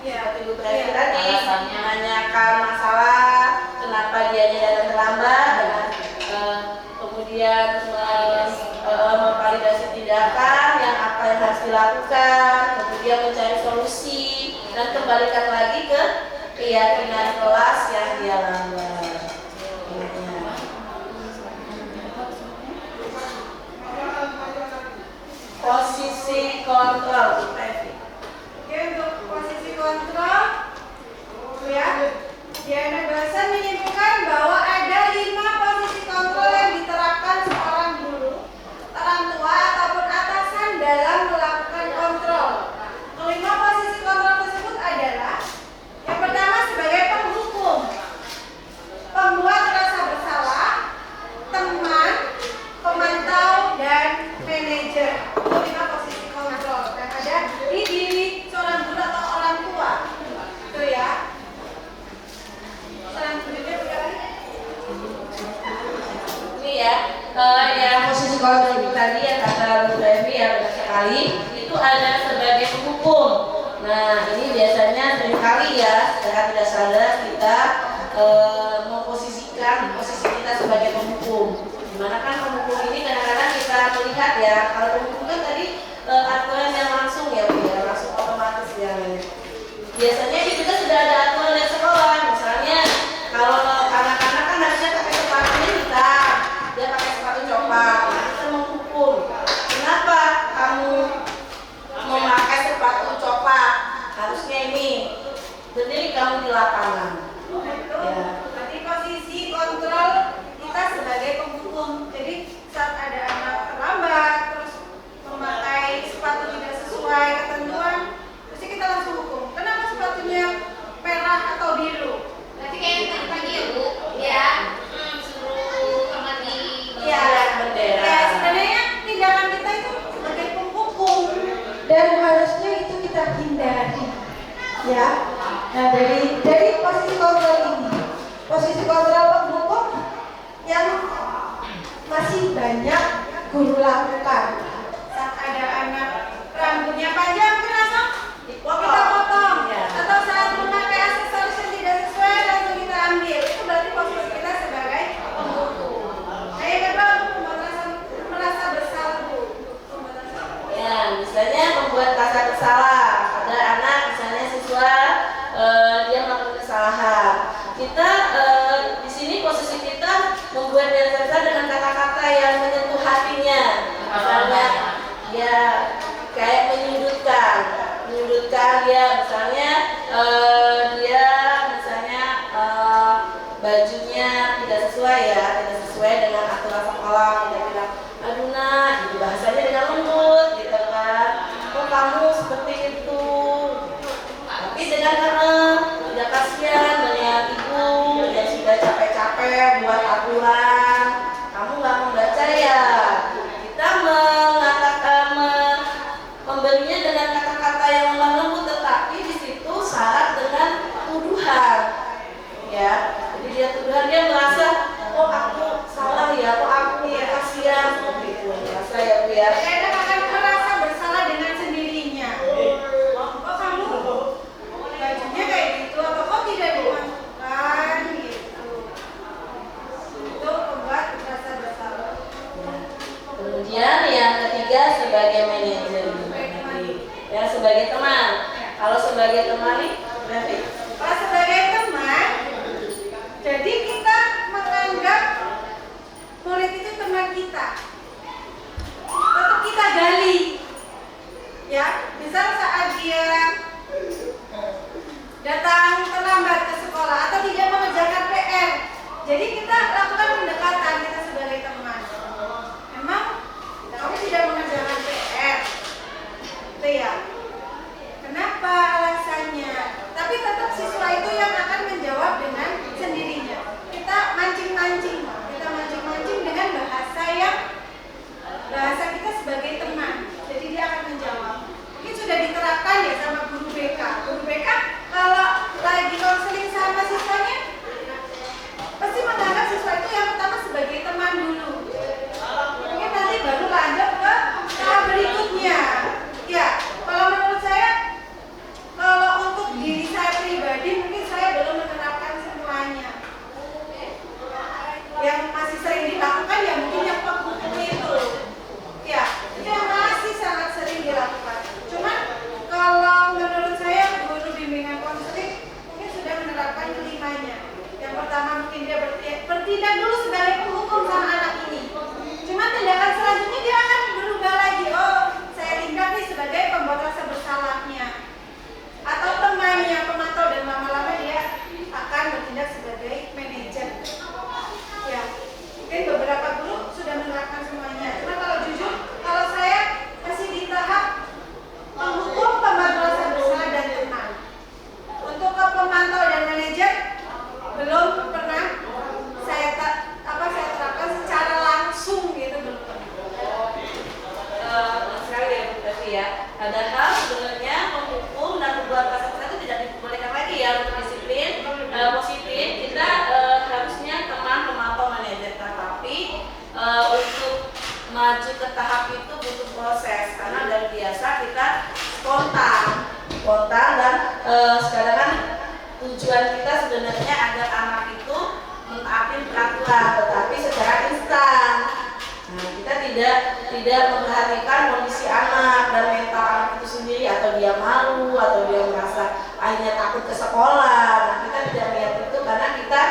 Seperti Bu Trevi tadi menanyakan masalah kenapa dia datang terlambat, dan kemudian memvalidasi tindakan yang apa yang harus dilakukan, kemudian mencari solusi dan kembalikan lagi ke keyakinan kelas yang dia langgar. Posisi kontrol, Bu Trevi. Oke, untuk posisi kontrol ya, Diana Basan menyimpulkan bahwa ada 5 posisi kontrol yang diterapkan seorang guru, orang tua ataupun atasan dalam melakukan kontrol. Kelima posisi kontrol tersebut adalah yang pertama sebagai penghukum, pembuat rasa bersalah, teman, pemantau, dan manajer. Itu 5 posisi kontrol yang ada di diri seorang guru atau orang tua. Itu ya. Selanjutnya berkali. Ini ya, yang posisi kontrol itu tadi yang kata Bu Trevi yang benar sekali, itu ada sebagai penghukum. Nah ini biasanya seringkali ya, secara tidak sadar kita memposisikan posisi kita sebagai penghukum. Dimana kan penghukum ini kadang-kadang kita melihat ya, kalau penghukum kan tadi aturan yang langsung ya Bu ya, langsung otomatis ya. Biasanya di kita sudah ada aturan dari sekolah, misalnya kalau anak-anak kan harusnya pakai sepatunya hitam, dia pakai sepatu coklat, nah kita menghukum. Kenapa kamu memakai sepatu coklat? Harusnya ini, berdiri kamu di lapangan. Itu Ya. berarti posisi kontrol kita sebagai penghukum. Jadi saat ada anak terlambat terus memakai sepatu tidak sesuai ketentuan, pasti kita langsung hukum. Kenapa sepatunya merah atau biru? Berarti kayak yang tadi pagi ya Bu, ya suruh amati. Ya, bendera. ya sebenarnya tindakan kita itu sebagai penghukum dan harusnya itu kita hindari. Ya. Nah dari posisi kontrol ini, posisi kontrol penghukum yang masih banyak guru lakukan. Saat ada anak rambutnya panjang, kenapa? Kita potong. Ya. Atau saat memakai aksesoris yang tidak sesuai langsung kita ambil. Itu berarti kata-kata yang menyentuh hatinya. Misalnya ya kayak menyudutkan dia, misalnya dia misalnya bajunya tidak sesuai dengan aturan sekolah, kita bilang aduh nak, gitu bahasanya dengan lembut gitu kan, kok kamu seperti itu, tapi dengan tidak kasihan dengan ibu yang sudah capek-capek buat aturan, kamu nggak membaca ya, kita memberinya dengan kata-kata yang lemah lembut, tetapi di situ syarat dengan tuduhan, ya. Jadi dia tuduhan, dia merasa, oh aku salah ya, kok aku kasihan seperti itu, merasa ya Bu ya. Kadang akan merasa bersalah dengan sendirinya. Kok kamu bajunya kayak gitu, atau kok tidak dimasukkan gitu. Itu membuat merasa bersalah. Kemudian yang ketiga sebagai manajer, ya sebagai teman. Kalau sebagai teman nih, berarti Kalau sebagai teman, jadi kita menganggap murid itu teman kita. Tetap kita gali. Ya, misal saat dia datang terlambat ke sekolah atau tidak mengerjakan PR. Jadi kita lakukan pendekatan kita sebagai teman. Memang kamu tidak mengerjakan PR. Itu ya. Kenapa alasannya? Tapi tetap siswa itu yang akan menjawab dengan sendirinya. Kita mancing-mancing dengan bahasa kita sebagai teman. Jadi dia akan menjawab. Ini sudah diterapkan ya sama guru BK. Guru BK kalau lagi konseling sama siswanya pasti menganggap siswa itu yang pertama sebagai teman dulu. Mungkin nanti baru lanjut ke tahap berikutnya. Ya, kalau menurut saya, kalau untuk diri saya pribadi mungkin saya belum menerapkan semuanya. Yang masih sering dilakukan ya mungkin yang penghukum itu. Ya, itu yang masih sangat sering dilakukan. Cuman kalau menurut saya guru bimbingan konseling mungkin sudah menerapkan kelimanya. Yang pertama mungkin dia bertindak dulu sebagai penghukum sama anak ini. Cuman tindakan selanjutnya dia akan berubah lagi. Oh, saya tindak nih sebagai pembuat rasa bersalahnya. Atau temannya, pemantau, dan lama-lama dia akan bertindak sebagai manajer. Ya, mungkin beberapa guru sudah menerapkan semuanya. Cuma kalau jujur, kalau saya masih di tahap menghukum, pembuat rasa bersalah, dan teman. Untuk ke pemantau dan manajer belum pernah saya terapkan secara langsung gitu, belum pernah. sekali ya Bu Devi ya. Padahal sebenarnya menghukum dan membuat rasa bersalah itu tidak dibolehkan lagi ya untuk disiplin positif. Kita harusnya teman pemantau manajer, tetapi untuk maju ke tahap itu butuh proses karena dari biasa kita spontan dan sekarang kan tujuan kita sebenarnya agar anak itu mentaati peraturan, tetapi secara instan. Nah, kita tidak memperhatikan kondisi anak dan mental anak itu sendiri, atau dia malu, atau dia merasa akhirnya takut ke sekolah. Nah, kita tidak melihat itu karena kita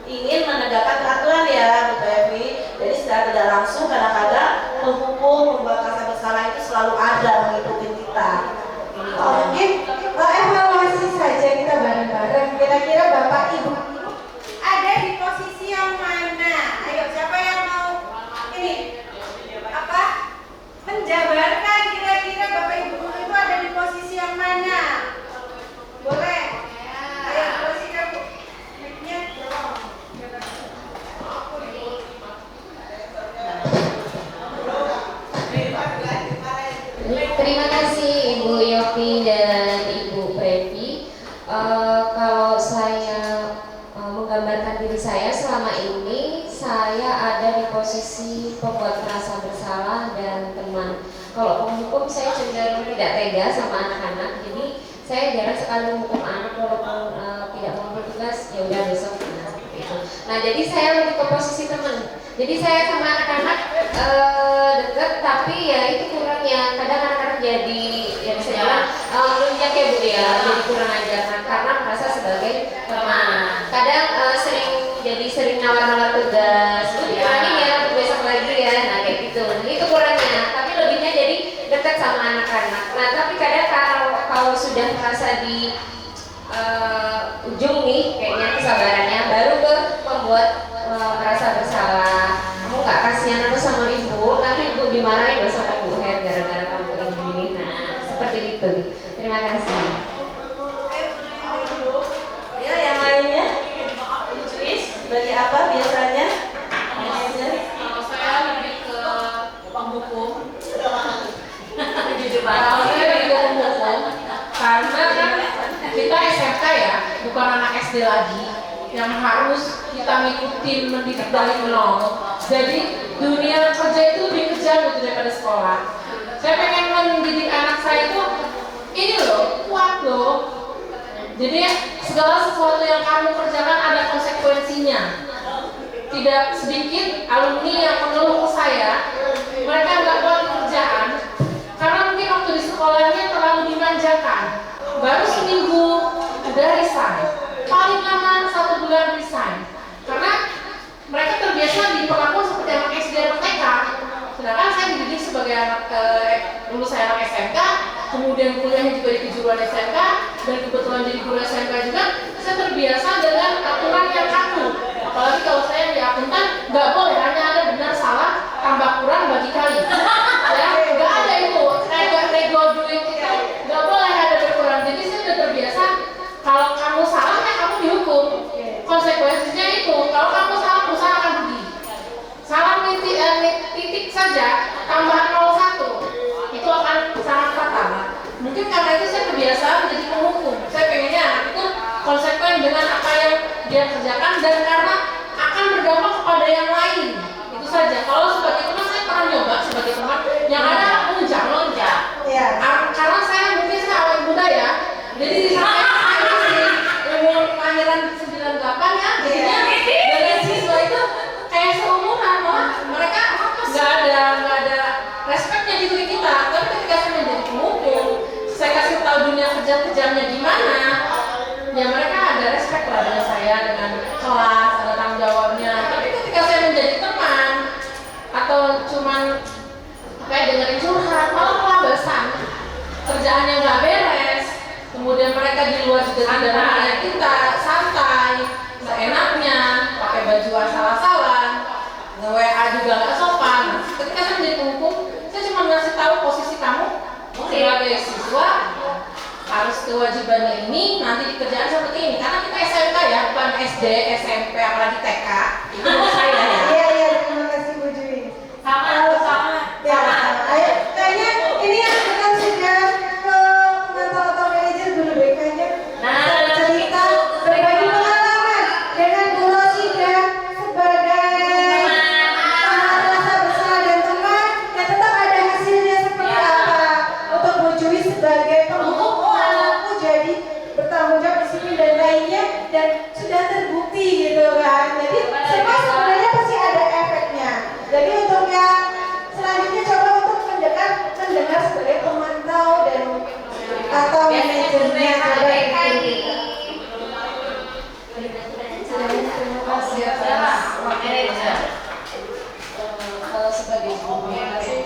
ingin menegakkan peraturan ya Bu Devi. Jadi secara tidak langsung kadang-kadang menghukum, membuat rasa bersalah itu selalu ada mengikuti kita. Mungkin evaluasi saja kita bareng-bareng. Kira-kira Bapak Ibu ada di posisi yang mana? Ayo, siapa yang mau ini menjabarkan kira-kira Bapak Ibu guru itu ada di posisi yang mana? Boleh? Ayo, posisi kamu. Mic-nya tolong. Terima kasih Ibu Yopi dan Ibu Previ. Kalau saya menggambarkan diri saya selama ini, saya ada di posisi pembuat merasa bersalah dan teman. Kalau penghukum saya cenderung tidak tega sama anak-anak, jadi saya jarang sekali menghukum anak walaupun tidak mau bertugas, ya udah besok. Seperti itu. Nah, jadi saya lebih ke posisi teman. Jadi saya sama anak-anak deket, tapi ya itu kurangnya. Kadang anak-anak jadi ya bisa bilang lunjak ya Bu ya, jadi kurang ajar karena merasa sebagai teman. Kadang sering nawar-nawar tugas, Bu dikurangi ya, besok lagi merasa di ujung nih kayaknya kesabarannya, baru ke membuat merasa bersalah. Kamu nggak kasihan apa sama ibu, nanti ibu dimarahin loh sama Bu Her gara-gara kamu ini. Nah, seperti itu. Terima kasih. Ya, yang lainnya? Luis, bagi apa biasanya? Manajer? Kalau saya lebih ke penghukum. Jujur banget. Kalau saya lebih ke penghukum, karena kan kita SMK ya, bukan anak SD lagi yang harus kita ngikutin mendidik dari nol. Jadi dunia kerja itu lebih kejam gitu daripada sekolah. Saya pengen mendidik anak saya itu ini loh, kuat loh. Jadi segala sesuatu yang kamu kerjakan ada konsekuensinya. Tidak sedikit alumni yang mengeluh ke saya, mereka nggak buat kerjaan karena mungkin waktu di sekolahnya terlalu dimanjakan. Baru seminggu udah resign, paling lama 1 bulan resign, karena mereka terbiasa diperlakukan seperti anak SD atau TK. Sedangkan saya dididik sebagai anak lulusan anak SMK, kemudian kuliahnya juga di kejuruan SMK, dan kebetulan jadi guru SMK juga. Saya terbiasa dengan aturan yang kaku. Apalagi kalau saya di akuntan, nggak boleh hanya ada benar salah tambah kurang bagi kali. Ya, nggak ada itu. Kayak nego duit itu nggak boleh ada berkurang. Jadi saya sudah terbiasa kalau kamu salah ya kamu dihukum. Konsekuensinya itu kalau kamu salah perusahaan akan rugi. Salah titik saja tambah 01 itu akan sangat fatal. Mungkin karena itu saya kebiasaan menjadi penghukum. Saya pengennya anak itu konsekuen dengan apa yang dia kerjakan dan karena akan berdampak kepada yang lain. Itu saja. Kalau sebagai teman saya pernah nyoba sebagai teman yang ada lonjak. Iya. Karena saya mungkin saya awet muda ya. Jadi di sana saya masih umur kelahiran 98 ya. Jadinya dengan siswa itu kayak seumuran malah mereka nggak ada respeknya di diri kita. Tapi ketika saya menjadi penghukum, saya kasih tahu dunia kerja kejamnya gimana, ya mereka ada respect lah dengan saya, dengan kelas, ada tanggung jawabnya. Tapi ketika saya menjadi teman atau cuman kayak dengerin curhat, malah kelabasan, kerjaannya nggak beres, kemudian mereka di luar juga tidak mengenai kita, santai, seenaknya, pakai baju asal-asalan, nge-WA juga nggak sopan. Ketika saya menjadi penghukum, saya cuma ngasih tahu posisi kamu sebagai siswa harus kewajibannya ini, nanti dikerjakan seperti ini. Karena kita SMK ya, bukan SD, SMP, apalagi TK. Itu menurut saya ya. Iya, terima kasih Bu Jui. Sama. Ya, ayo, kayaknya ini yang kita sudah ke pengantar atau manajer dulu deh, kayaknya cerita berbagi pengalaman dengan Bu Rosida sebagai tahan rasa bersalah dan teman, dan tetap ada hasilnya seperti apa. Untuk Bu Jui sebagai penghukum aku jadi bertanggung jawab disiplin dan lainnya, dan sudah terbukti gitu kan. Jadi semua sebenarnya pasti ada efeknya. Jadi untuk yang selanjutnya coba untuk mendengar sebagai pemantau dan atau manajernya coba itu. Terima kasih atas Kalau sebagai gurunya sih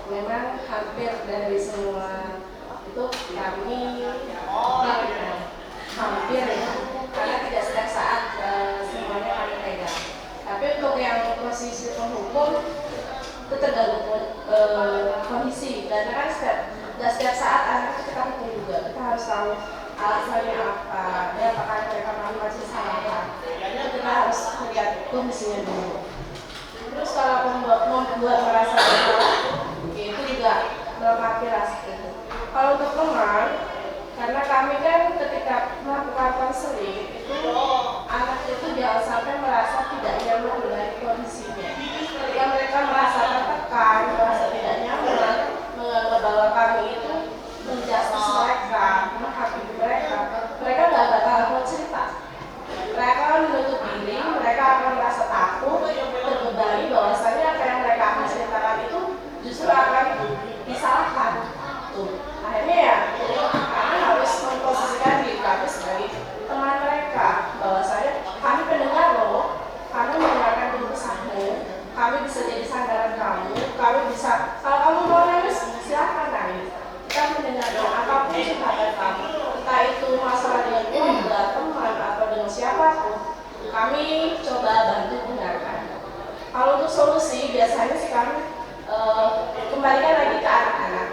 memang hampir dari semua itu kami melakukan hampir ya, karena tidak setiap saat semuanya kami pegang. Tapi untuk yang posisi penghukum itu tergantung kondisi, karena kan setiap saat anak kita hukum juga, kita harus tahu alasannya apa dan apakah mereka melakukan kesalahan. Itu kita harus lihat kondisinya dulu. Terus kalau membuat merasa bersalah, itu juga melengkapi rasa itu. Kalau untuk teman, karena kami kan ketika melakukan konseling itu anak itu jangan sampai merasa tidak nyaman dengan kondisinya. Ketika mereka merasa tertekan, merasa tidak nyaman, menganggap bahwa kami itu menjustis mereka, menghakimi mereka, mereka nggak bakal mau cerita. Mereka akan menutup diri, mereka akan merasa takut, terbebani bahwasanya apa yang mereka akan ceritakan itu justru akan disalahkan. Tuh, akhirnya ya, karena harus memposisikan diri kami sebagai kami coba bantu dengarkan. Kalau untuk solusi biasanya sih kami kembalikan lagi ke anak-anak.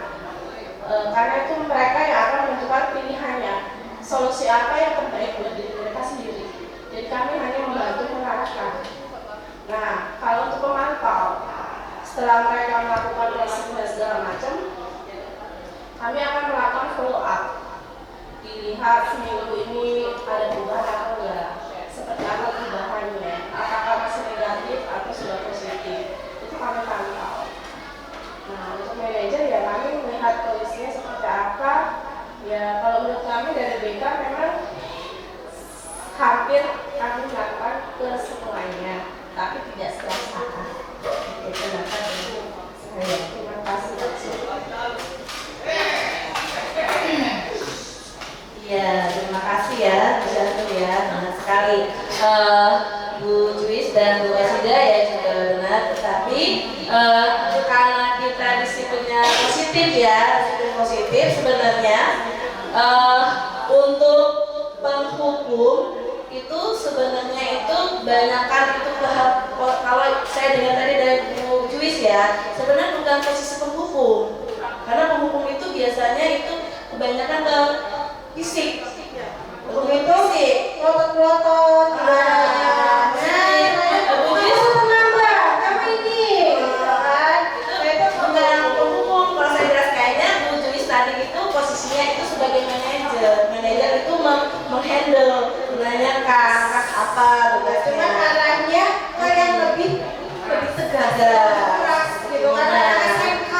Karena itu mereka yang akan menentukan pilihannya. Solusi apa yang terbaik buat diri mereka sendiri. Jadi kami hanya membantu mengarahkan. Nah, kalau untuk pemantau, setelah mereka melakukan testing dan segala macam, kami akan melakukan follow up. Dilihat seminggu ini ada perubahan atau enggak, seperti apa perubahannya, apakah masih negatif atau sudah positif, itu kami pantau. Nah, untuk manajer ya kami melihat kondisinya seperti apa. Ya, kalau menurut kami dari BK memang hampir kami melakukan ke semuanya, tapi tidak setiap saat. Itu kenapa saya terima kasih. Iya, terima kasih ya, Bu Jantu ya, benar sekali. Bu Juwis dan Bu Asida ya juga benar, tetapi karena kita disiplinnya positif ya, disiplin positif sebenarnya untuk penghukum itu sebenarnya itu banyakkan itu kalau saya dengar tadi dari Bu Juwis ya, sebenarnya bukan posisi penghukum, karena penghukum itu biasanya itu kebanyakan ke fisik. Hukum itu sih klotot-klotot Nah, Bu Juwis menambah kamu ini kan itu bukan penghukum. Kalau saya jelas kayaknya Bu Juwis tadi itu posisinya itu sebagai manajer. Manajer itu menghandle, menanyakan apa tugasnya. cuma arahnya ke yang lebih tegas keras gitu karena anak SMK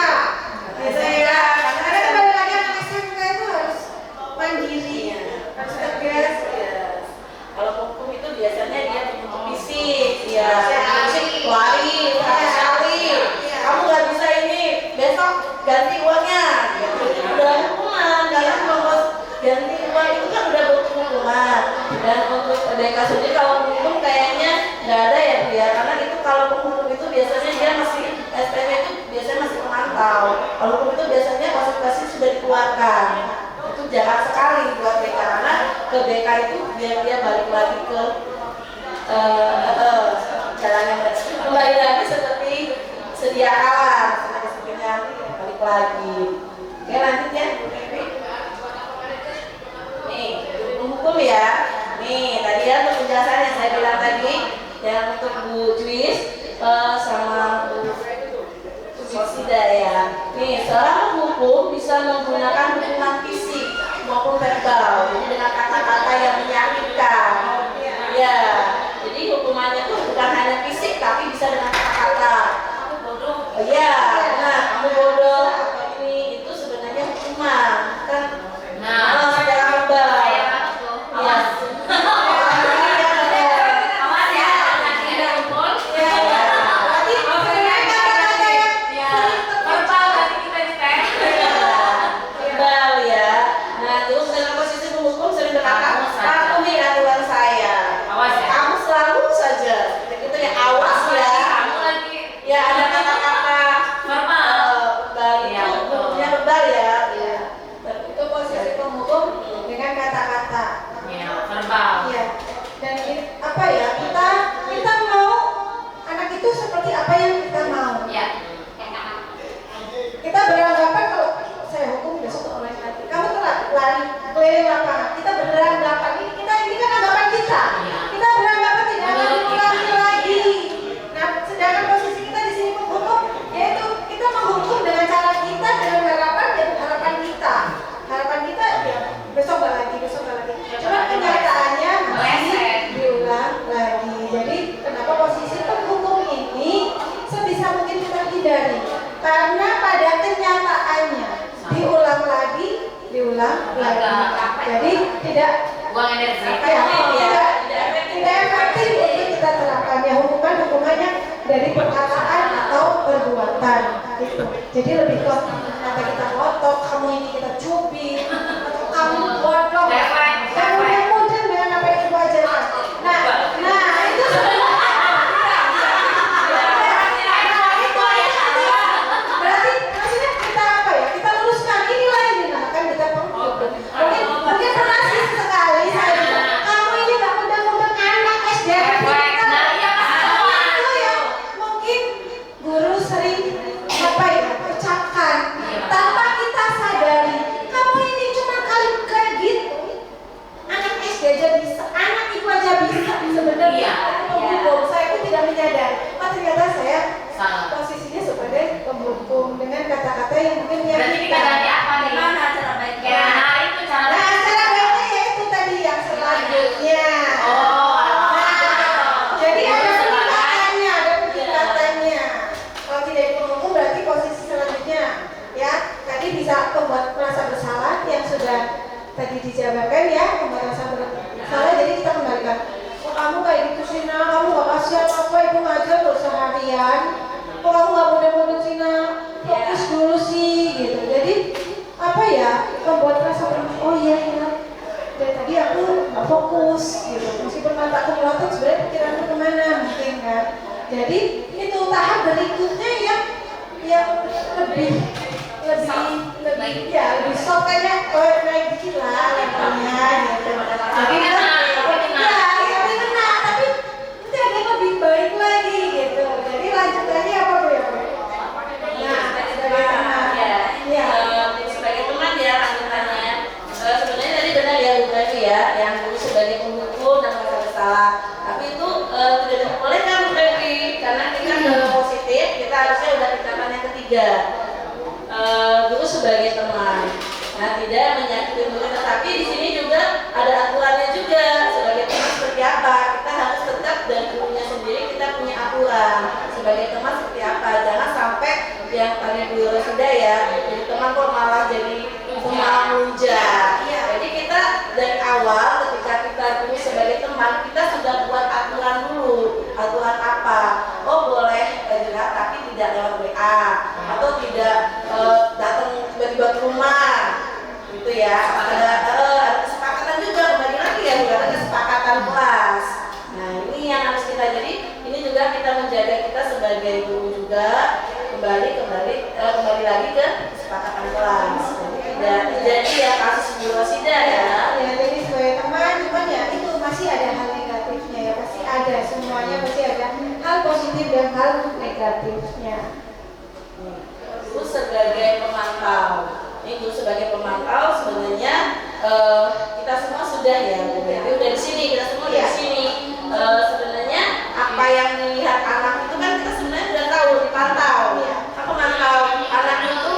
gitu ya. Karena kembali lagi anak SMK itu harus mandiri, harus tegas. Kalau hukum itu biasanya dia bentuk fisik, ya fisik lari, lari. Kamu nggak bisa ini, besok ganti uangnya. Gitu. Itu udah hukuman. Kalian kalau ganti uang itu kan udah bentuk hukuman. Dan untuk BK sendiri kalau hukum kayaknya nggak ada ya Bu ya, karena itu kalau penghukum itu biasanya dia masih SPP itu biasanya masih memantau. Kalau hukum itu biasanya konsultasi sudah dikeluarkan. Itu jarang sekali buat BK karena ke BK itu biar dia balik lagi ke jalannya mereka, kembali lagi seperti sedia kala, sepertinya balik lagi. Oke, lanjut ya Bu Devi. Nih hukum ya. Nih tadi ya untuk penjelasan yang saya bilang tadi, yang untuk Bu Juwis sama Bu Sosida ya. Nih, seorang hukum bisa menggunakan hukuman fisik maupun verbal, jadi dengan kata-kata yang menyakitkan. Ya, jadi hukumannya tuh bukan hanya fisik, tapi bisa dengan kata-kata. Oh iya, nah kamu bodoh atau ini itu sebenarnya hukuman kan? Secara verbal. Ya. Verbal ya. Nah, terus dengan posisi penghukum sering berkata, patuhi aturan saya. Kamu selalu saja. Itu ya awas ya. Ya ada kata-kata verbal itu hukumnya verbal ya. Itu posisi penghukum dengan kata-kata. Iya. Dan apa ya, kita mau anak itu seperti apa yang kita mau. Kita beranggapan kalau saya hukum besok online lagi, kamu telah lari keliling lapangan, kita beranggapan ini kan anggapan kita. Kita beranggapan tidak akan diulangi lagi. Nah, sedangkan posisi kita di sini penghukum, yaitu kita menghukum dengan cara kita, dengan harapan dan harapan kita. Harapan kita ya besok nggak lagi. Cuma kenyataannya masih diulang lagi. Jadi kenapa posisi penghukum ini sebisa mungkin kita hindari? Karena pada kenyataannya diulang lagi. Jadi tidak tidak efektif untuk kita terapkan ya hukumannya dari perkataan atau perbuatan gitu. Jadi lebih ke kata kita kotok, kamu ini kita cubit, atau kamu bodoh. Dan kemudian dengan apa yang ibu ajarkan. Nah itu berarti maksudnya kita apa ya? Kita luruskan inilah yang dinamakan kita penghukum. Mungkin rasis sekali saya. Kamu ini nggak mudah-mudah anak SD. dijabarkan ya pembatasan bersalah, jadi kita kembalikan. Oh kamu kayak gitu sih nak, kamu gak kasihan apa ibu ngajar loh seharian, kok kamu gak mudah-mudah sih nak, fokus dulu sih gitu. Jadi apa ya, membuat rasa oh iya ya, dari tadi aku gak fokus gitu, meskipun mataku melotot sebenarnya pikiranku kemana mungkin kan. Jadi itu tahap berikutnya yang lebih soft kayaknya naik dikit lah levelnya gitu. Tapi tapi kena, tapi nanti ada yang lebih baik lagi gitu. Jadi lanjutannya apa Bu ya? Nah, sebagai teman ya. Sebagai teman ya lanjutannya. Sebenarnya tadi benar ya Bu Devi ya, yang dulu sebagai pemukul dan merasa bersalah. Tapi itu tidak diperbolehkan Bu Devi, karena kita positif, kita harusnya udah tingkatan yang ketiga. Dulu sebagai teman, nah tidak menyakiti murid, tetapi di sini juga ada aturannya juga. Sebagai teman seperti apa, kita harus tetap dari gurunya sendiri kita punya aturan. Sebagai teman seperti apa, jangan sampai yang tadi Bu Rosida ya, jadi teman kok malah jadi memuja. Jadi kita dari awal ketika kita dulu sebagai teman, kita sudah buat aturan dulu. Aturan apa? Oh boleh curhat tapi tidak lewat WA, atau tidak datang tiba-tiba ke rumah gitu ya. Ada kesepakatan juga, kembali lagi ya, bukan kesepakatan kelas. Nah ini yang harus kita, jadi ini juga kita menjaga kita sebagai guru juga kembali lagi ke kesepakatan kelas. Tidak terjadi ya kasus Bu Rosida ya. Ya jadi sebagai teman, cuman ya itu masih ada hal negatifnya ya, pasti ada, semuanya pasti ada hal positif dan hal negatifnya. Terus sebagai pemantau, itu sebagai pemantau sebenarnya kita semua sudah ya, jadi udah di sini, kita semua udah di sini. Sebenarnya apa yang dilihat anak itu kan kita sebenarnya sudah tahu, dipantau. Apa mantau anak itu?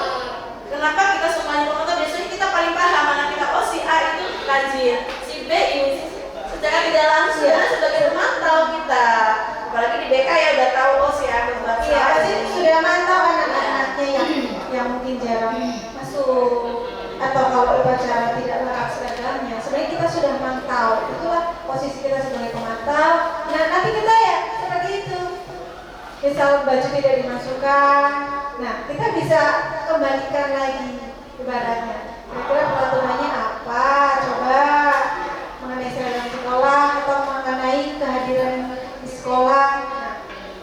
Kenapa kita semuanya pemantau? Biasanya kita paling paham anak kita. Oh si A itu rajin, si B ini. Secara tidak langsung sebagai pemantau kita. Apalagi di BK ya udah tahu oh si A berbuat Iya, pasti sudah mantau anak-anaknya yang mungkin jarang masuk atau kalau upacara tidak lengkap seragamnya. Sebenarnya kita sudah mantau, itulah posisi kita sebagai pemantau. Nah nanti kita ya seperti itu. Misal baju tidak dimasukkan, nah kita bisa kembalikan lagi ibaratnya. Kira-kira peraturannya apa? Coba mengenai seragam sekolah atau mengenai kehadiran di sekolah. Nah,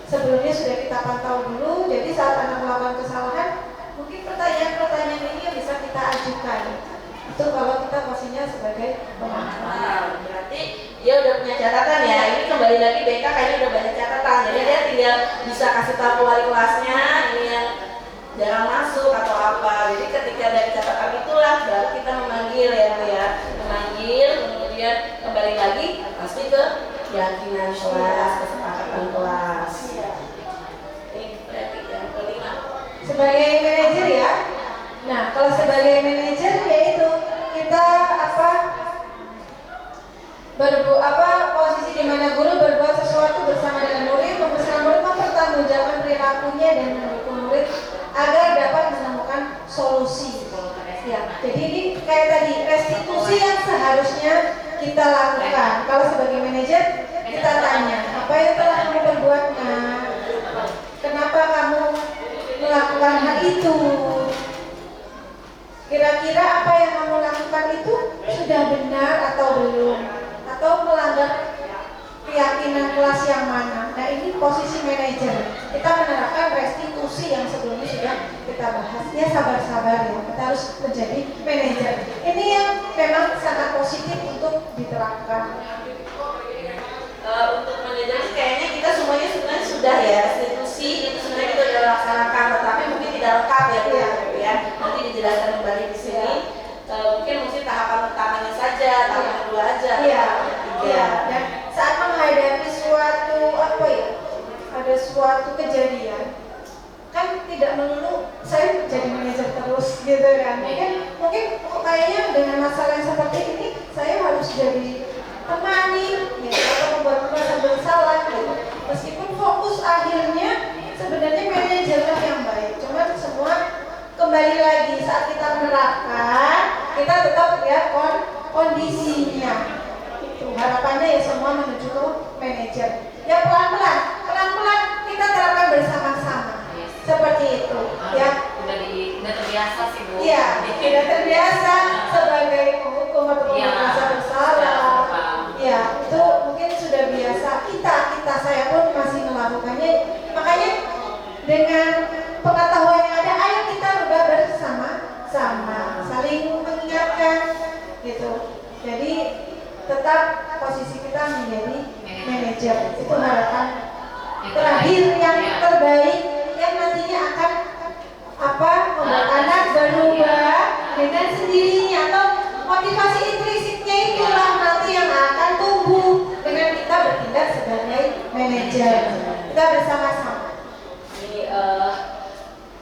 sebelumnya sudah kita pantau dulu, jadi saat anak melakukan kesalahan, mungkin pertanyaan-pertanyaan ini yang bisa kita ajukan. Itu kalau kita posisinya sebagai pemantau. Berarti dia udah punya catatan ya. Ini kembali lagi BK kayaknya udah banyak catatan. Jadi dia tinggal bisa kasih tahu wali kelasnya ini yang jarang masuk atau apa. Jadi ketika dari catatan itulah baru kita memanggil ya, memanggil, kemudian kembali lagi pasti ke keyakinan kelas, kesepakatan kelas. Ini berarti yang kelima. Sebagai manajer ya. Nah, kalau sebagai manajer yaitu kita posisi di mana guru berbuat sesuatu bersama dengan murid, membesarkan murid, mempertanggungjawabkan perilakunya dan mendukung murid agar dapat menemukan solusi. Ya, jadi ini kayak tadi restitusi yang seharusnya kita lakukan. Kalau sebagai manajer kita tanya, apa yang telah kamu perbuat? Kenapa kamu melakukan hal itu? Kira-kira apa yang kamu lakukan itu sudah benar atau belum? Atau melanggar keyakinan kelas yang mana? Nah ini posisi manajer. Kita menerapkan restitusi yang sebelumnya sudah kita bahas. Ya sabar-sabar ya, kita harus menjadi manajer. Ini yang memang sangat positif untuk diterapkan. Untuk manajer kayaknya kita semuanya sebenarnya sudah ya, restitusi itu sebenarnya kita sudah laksanakan, tetapi mungkin tidak lengkap ya Bu ya. Nanti dijelaskan kembali di sini. Mungkin tahapan pertamanya saja, tahap kedua aja. Iya. Dan saat menghadapi suatu ada suatu kejadian, kan tidak melulu saya jadi manajer terus gitu kan. Mungkin kayaknya dengan masalah yang seperti ini saya harus jadi temani gitu, atau membuat merasa bersalah gitu. Meskipun fokus akhirnya sebenarnya manajerlah yang baik, cuma semua kembali lagi saat kita menerapkan kita tetap lihat kondisinya. Itu harapannya ya semua menuju ke manajer. Ya pelan-pelan kita terapkan bersama-sama. Seperti itu, ya. Udah terbiasa sih Bu. Iya, tidak terbiasa sebagai penghukum atau Iya. merasa bersalah. Ya, itu mungkin sudah biasa. Kita saya pun masih melakukannya. Makanya dengan pengetahuan yang ada, ayo kita rubah bersama-sama, saling mengingatkan, gitu. Jadi tetap posisi kita menjadi manajer. Itu harapan terakhir yang terbaik yang nantinya akan membuat anak berubah dengan sendirinya, atau motivasi intrinsiknya itulah nanti yang akan tumbuh dengan kita bertindak sebagai manajer. Kita bersama-sama. Ini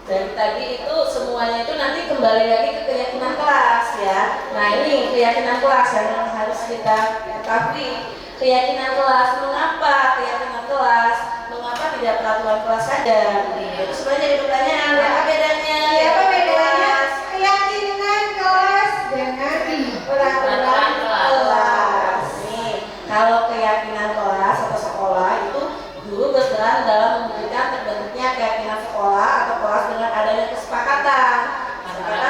dari tadi itu semuanya itu nanti kembali lagi ke keyakinan kelas ya. Nah ini keyakinan kelas yang harus kita ketahui. Keyakinan kelas, mengapa keyakinan kelas? Mengapa tidak peraturan kelas saja? Itu sebenarnya jadi pertanyaan. Apa bedanya? Apa bedanya keyakinan kelas dengan peraturan kelas? Nih, kalau keyakinan kelas atau sekolah itu guru berperan dalam memberikan terbentuknya keyakinan sekolah atau kelas dengan adanya kesepakatan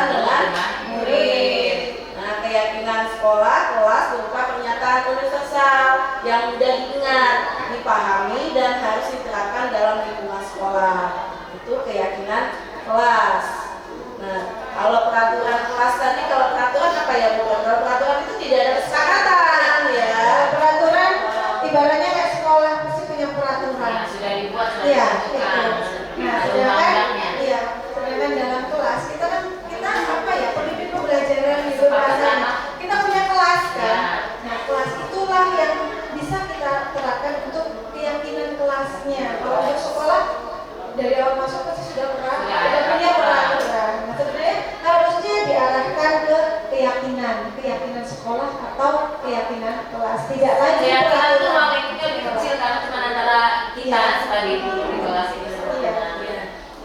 dengan murid. Nah, keyakinan sekolah kelas berupa pernyataan universal yang mudah diingat, dipahami dan harus diterapkan dalam lingkungan sekolah. Itu keyakinan kelas. Nah, kalau peraturan kelas tadi, kalau peraturan apa ya Bu? Kalau peraturan itu tidak ada kesepakatan ya. Peraturan ibaratnya kayak sekolah pasti punya peraturan. Sudah dibuat, sudah Iya, ditentukan. Nah, sedangkan dalam kelas kita pendidik pembelajaran di bahasa kita punya kelas kan. Nah, kelas itulah yang bisa kita terapkan untuk keyakinan kelasnya. Kalau untuk sekolah dari awal masuk pasti sudah punya peraturan. Nah, sebenarnya harusnya diarahkan ke keyakinan sekolah atau keyakinan kelas, tidak lagi Keyakinan itu peraturan. paling lebih kecil karena cuma antara kita sebagai guru di kelas itu.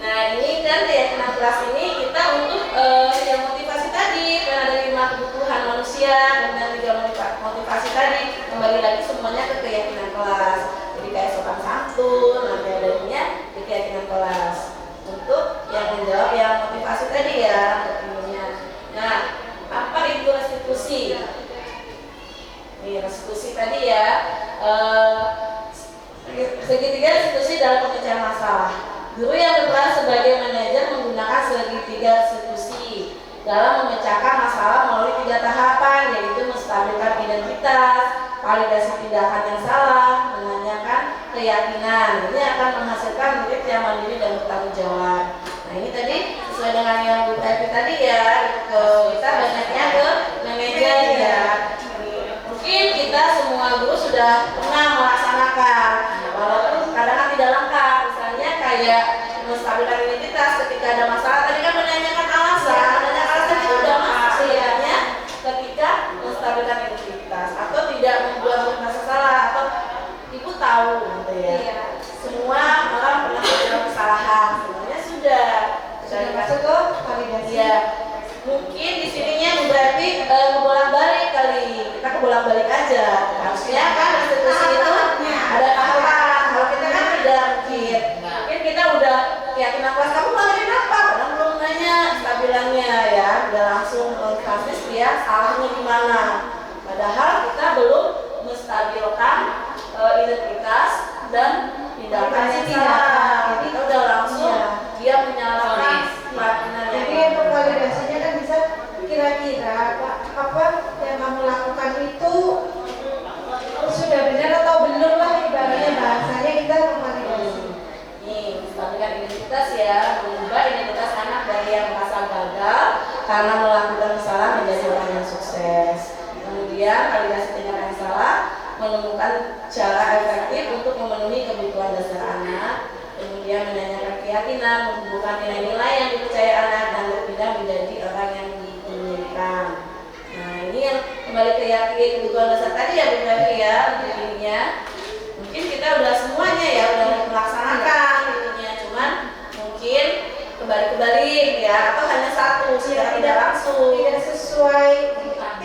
Nah ini kan keyakinan kelas ini kita untuk yang motivasi tadi, kan ada 5 kebutuhan manusia, kemudian 3 motivasi tadi, kembali lagi semuanya ke keyakinan kelas. Jadi kayak sopan santun, nanti adanya di keyakinan kelas. Untuk yang menjawab yang motivasi tadi ya, tentunya. Nah, apa itu restitusi? Ini restitusi tadi ya, segitiga restitusi dalam pemecahan masalah. Guru yang berperan sebagai manajer menggunakan segitiga restitusi dalam memecahkan masalah melalui 3 tahapan, yaitu menstabilkan identitas, validasi tindakan yang salah, menanyakan keyakinan. Ini akan menghasilkan murid yang mandiri dan bertanggung jawab. Nah ini tadi sesuai dengan yang Bu Evi tadi ya, kita banyaknya ke manajer ya. Mungkin kita semua guru sudah pernah melaksanakan, walaupun kadang tidak lengkap. Misalnya kayak menstabilkan identitas ketika ada masalah, tadi kan menanyakan alasan itu udah masuk sebenarnya ketika menstabilkan identitas atau tidak membuat merasa salah, atau ibu tahu gitu ya. Semua orang pernah melakukan kesalahan, sebenarnya sudah masuk ke validasi. Ya, mungkin di sininya berarti kebolak-balik kali. Kita kebolak-balik aja. Harusnya kan restitusi itu ada tahapan. Kalau kita kan tidak mungkin. Mungkin kita udah keyakinan kelas kamu ngelakuin apa? Padahal belum nanya stabilannya ya. Udah langsung mengkasis dia salahnya di mana. Padahal kita belum menstabilkan identitas dan tindakan yang salah. Jadi kita udah langsung dia menyalahkan keyakinan. Jadi untuk validasinya kan bisa kira-kira apa yang kamu lakukan itu sudah benar atau belum lah, ibaratnya bahasanya kita validasi. Nih, menstabilkan identitas ya, mengubah identitas anak dari yang merasa gagal karena melakukan kesalahan menjadi orang yang sukses. Kemudian validasi tindakan yang salah, menemukan cara efektif untuk memenuhi kebutuhan dasar anak. Kemudian menanyakan keyakinan, menghubungkan nilai-nilai yang dipercaya anak dan berpindah menjadi orang yang diinginkan. Nah ini yang kembali ke kebutuhan dasar tadi ya Bu Devi ya, untuk ininya. Mungkin kita udah semuanya ya, udah melaksanakan ininya, cuman mungkin kebalik-balik ya, atau hanya satu secara tidak langsung. Tidak sesuai,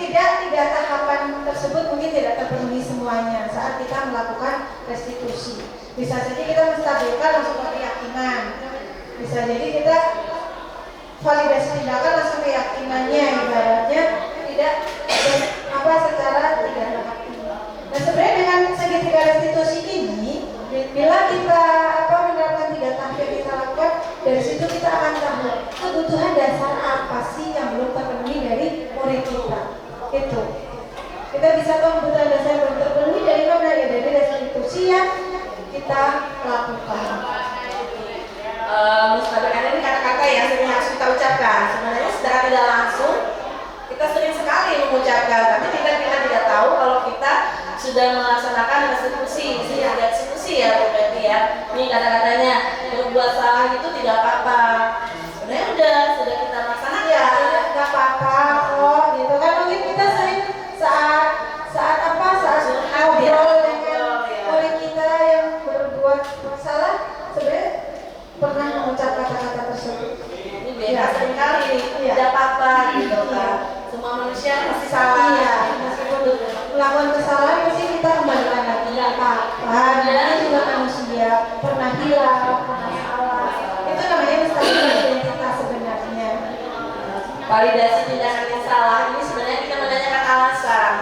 tidak tiga tahapan tersebut mungkin tidak terpenuhi semuanya saat kita melakukan restitusi. Bisa jadi kita menstabilkan langsung ke keyakinan. Bisa jadi kita validasi tindakan langsung keyakinannya, ibaratnya tidak secara tiga tahap ini. Nah sebenarnya dengan segitiga restitusi ini, bila kita menerapkan tiga tahap yang kita lakukan, dari situ kita akan tahu kebutuhan dasar apa sih yang belum terpenuhi dari murid kita. Itu kita bisa tahu kebutuhan dasar yang belum terpenuhi dari mana ya, dari restitusi yang kita lakukan. Menstabilkan ini kata-kata yang sering harus kita ucapkan. Sebenarnya secara tidak langsung kita sering sekali mengucapkan, tapi kita tidak tahu kalau kita sudah melaksanakan restitusi. Restitusi ya berarti ya. Ini kata-katanya, berbuat salah itu tidak apa-apa. Sebenarnya sudah kita laksanakan. Ya, tidak apa-apa kok, gitu kan. Mungkin kita sering saat ngobrol dengan murid kita yang berbuat salah, sebenarnya pernah mengucap kata-kata tersebut. Ini biasa sekali, tidak apa-apa gitu kan. Semua manusia pasti salah. Iya, meskipun melakukan kesalahan pasti kita kembalikan lagi, tidak apa-apa. Dia juga manusia, pernah hilang, pernah salah. Itu namanya menstabilkan identitas sebenarnya. Validasi tindakan yang salah ini sebenarnya kita menanyakan alasan.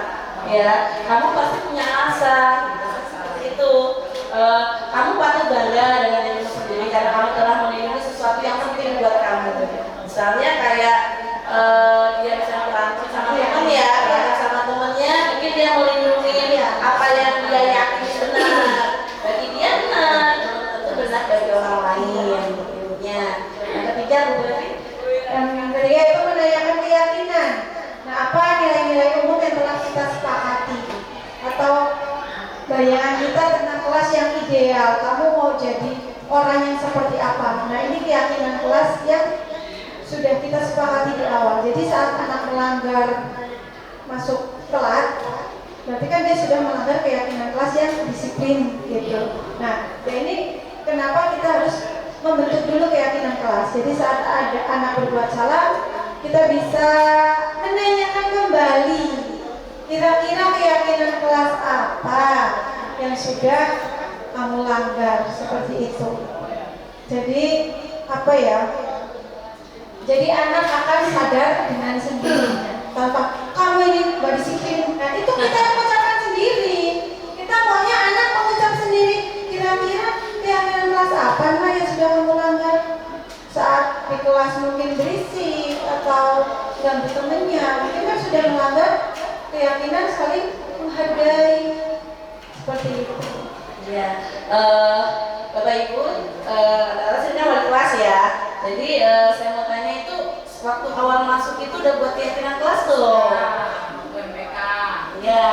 Ya, kamu pasti punya alasan. Itu kamu patut bangga dengan dirimu sendiri karena kamu telah melindungi sesuatu yang penting buat kamu. Misalnya kayak dia bisa berantem sama teman ya, berantem sama temannya, mungkin dia melindungi apa yang dia yakini benar. Bagi dia benar, tentu benar bagi orang lain. Ilmunya. Yang ketiga, Yang ketiga itu menanyakan keyakinan. Nah, apa nilai-nilai umum yang telah kita sepakati atau bayangan kita tentang kelas yang ideal? Kamu mau jadi orang yang seperti apa? Nah, ini keyakinan kelas yang sudah kita sepakati di awal. Jadi saat anak melanggar masuk kelas, berarti kan dia sudah melanggar keyakinan kelas yang disiplin gitu. Nah, ini kenapa kita harus membentuk dulu keyakinan kelas. Jadi saat ada anak berbuat salah, kita bisa menanyakan kembali kira-kira keyakinan kelas apa yang sudah kamu langgar, seperti itu. Jadi apa ya? Jadi anak akan sadar dengan sendirinya tanpa kamu ini gak disiplin. Nah itu kita yang mengucapkan sendiri. Kita maunya anak mengucap sendiri. Kira-kira keyakinan kelas apa yang sudah kamu langgar? Saat di kelas mungkin berisik atau ganggu temennya, mungkin kan sudah melanggar keyakinan saling menghargai, seperti itu. Ya, Bapak Ibu, adalah wali kelas ya. Jadi saya mau tanya itu waktu awal masuk itu udah buat keyakinan kelas belum? Ya.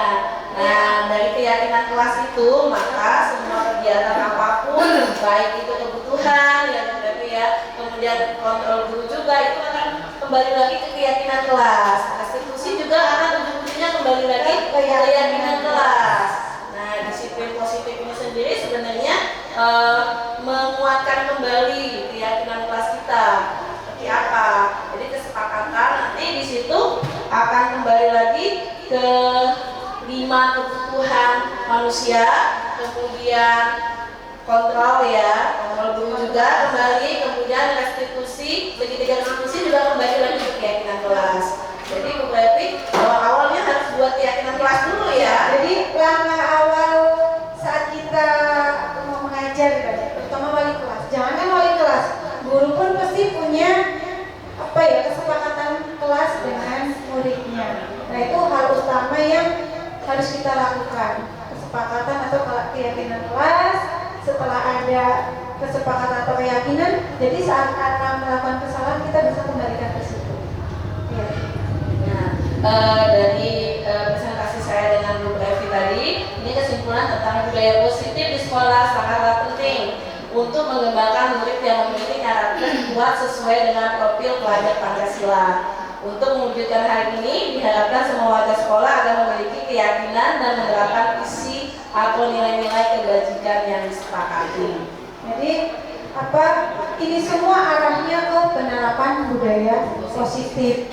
Nah dari keyakinan kelas itu maka semua kegiatan apapun, baik itu kebutuhan ya berarti ya, kemudian kontrol guru juga itu akan kembali lagi ke keyakinan kelas. Restitusi juga akan ujung-ujungnya kembali lagi ke keyakinan kelas. Nah disiplin positif ini sendiri sebenarnya menguatkan kembali keyakinan kelas kita. Seperti apa? Jadi kesepakatan nanti di situ akan kembali lagi ke 5 kebutuhan manusia, kemudian kontrol ya, kontrol dulu juga kembali, kemudian restitusi, segitiga restitusi juga kembali lagi ke keyakinan kelas. Jadi berarti awal-awalnya harus buat keyakinan kelas dulu ya. Jadi langkah awal saat kita mau mengajar, terutama wali kelas, jangan wali kelas, guru pun pasti punya kesepakatan kelas dengan muridnya. Nah itu hal utama yang harus kita lakukan, kesepakatan atau keyakinan kelas. Setelah ada kesepakatan atau keyakinan, jadi saat anak melakukan kesalahan kita bisa kembalikan ke situ. Ya. Nah, dari presentasi saya dengan Bu Evi tadi, ini kesimpulan tentang budaya positif di sekolah sangatlah penting untuk mengembangkan murid yang memiliki karakter kuat sesuai dengan profil pelajar Pancasila. Untuk mewujudkan hal ini, diharapkan semua warga sekolah akan memiliki keyakinan dan menerapkan visi atau nilai-nilai kebajikan yang disepakati. Jadi ini semua arahnya ke penerapan budaya positif.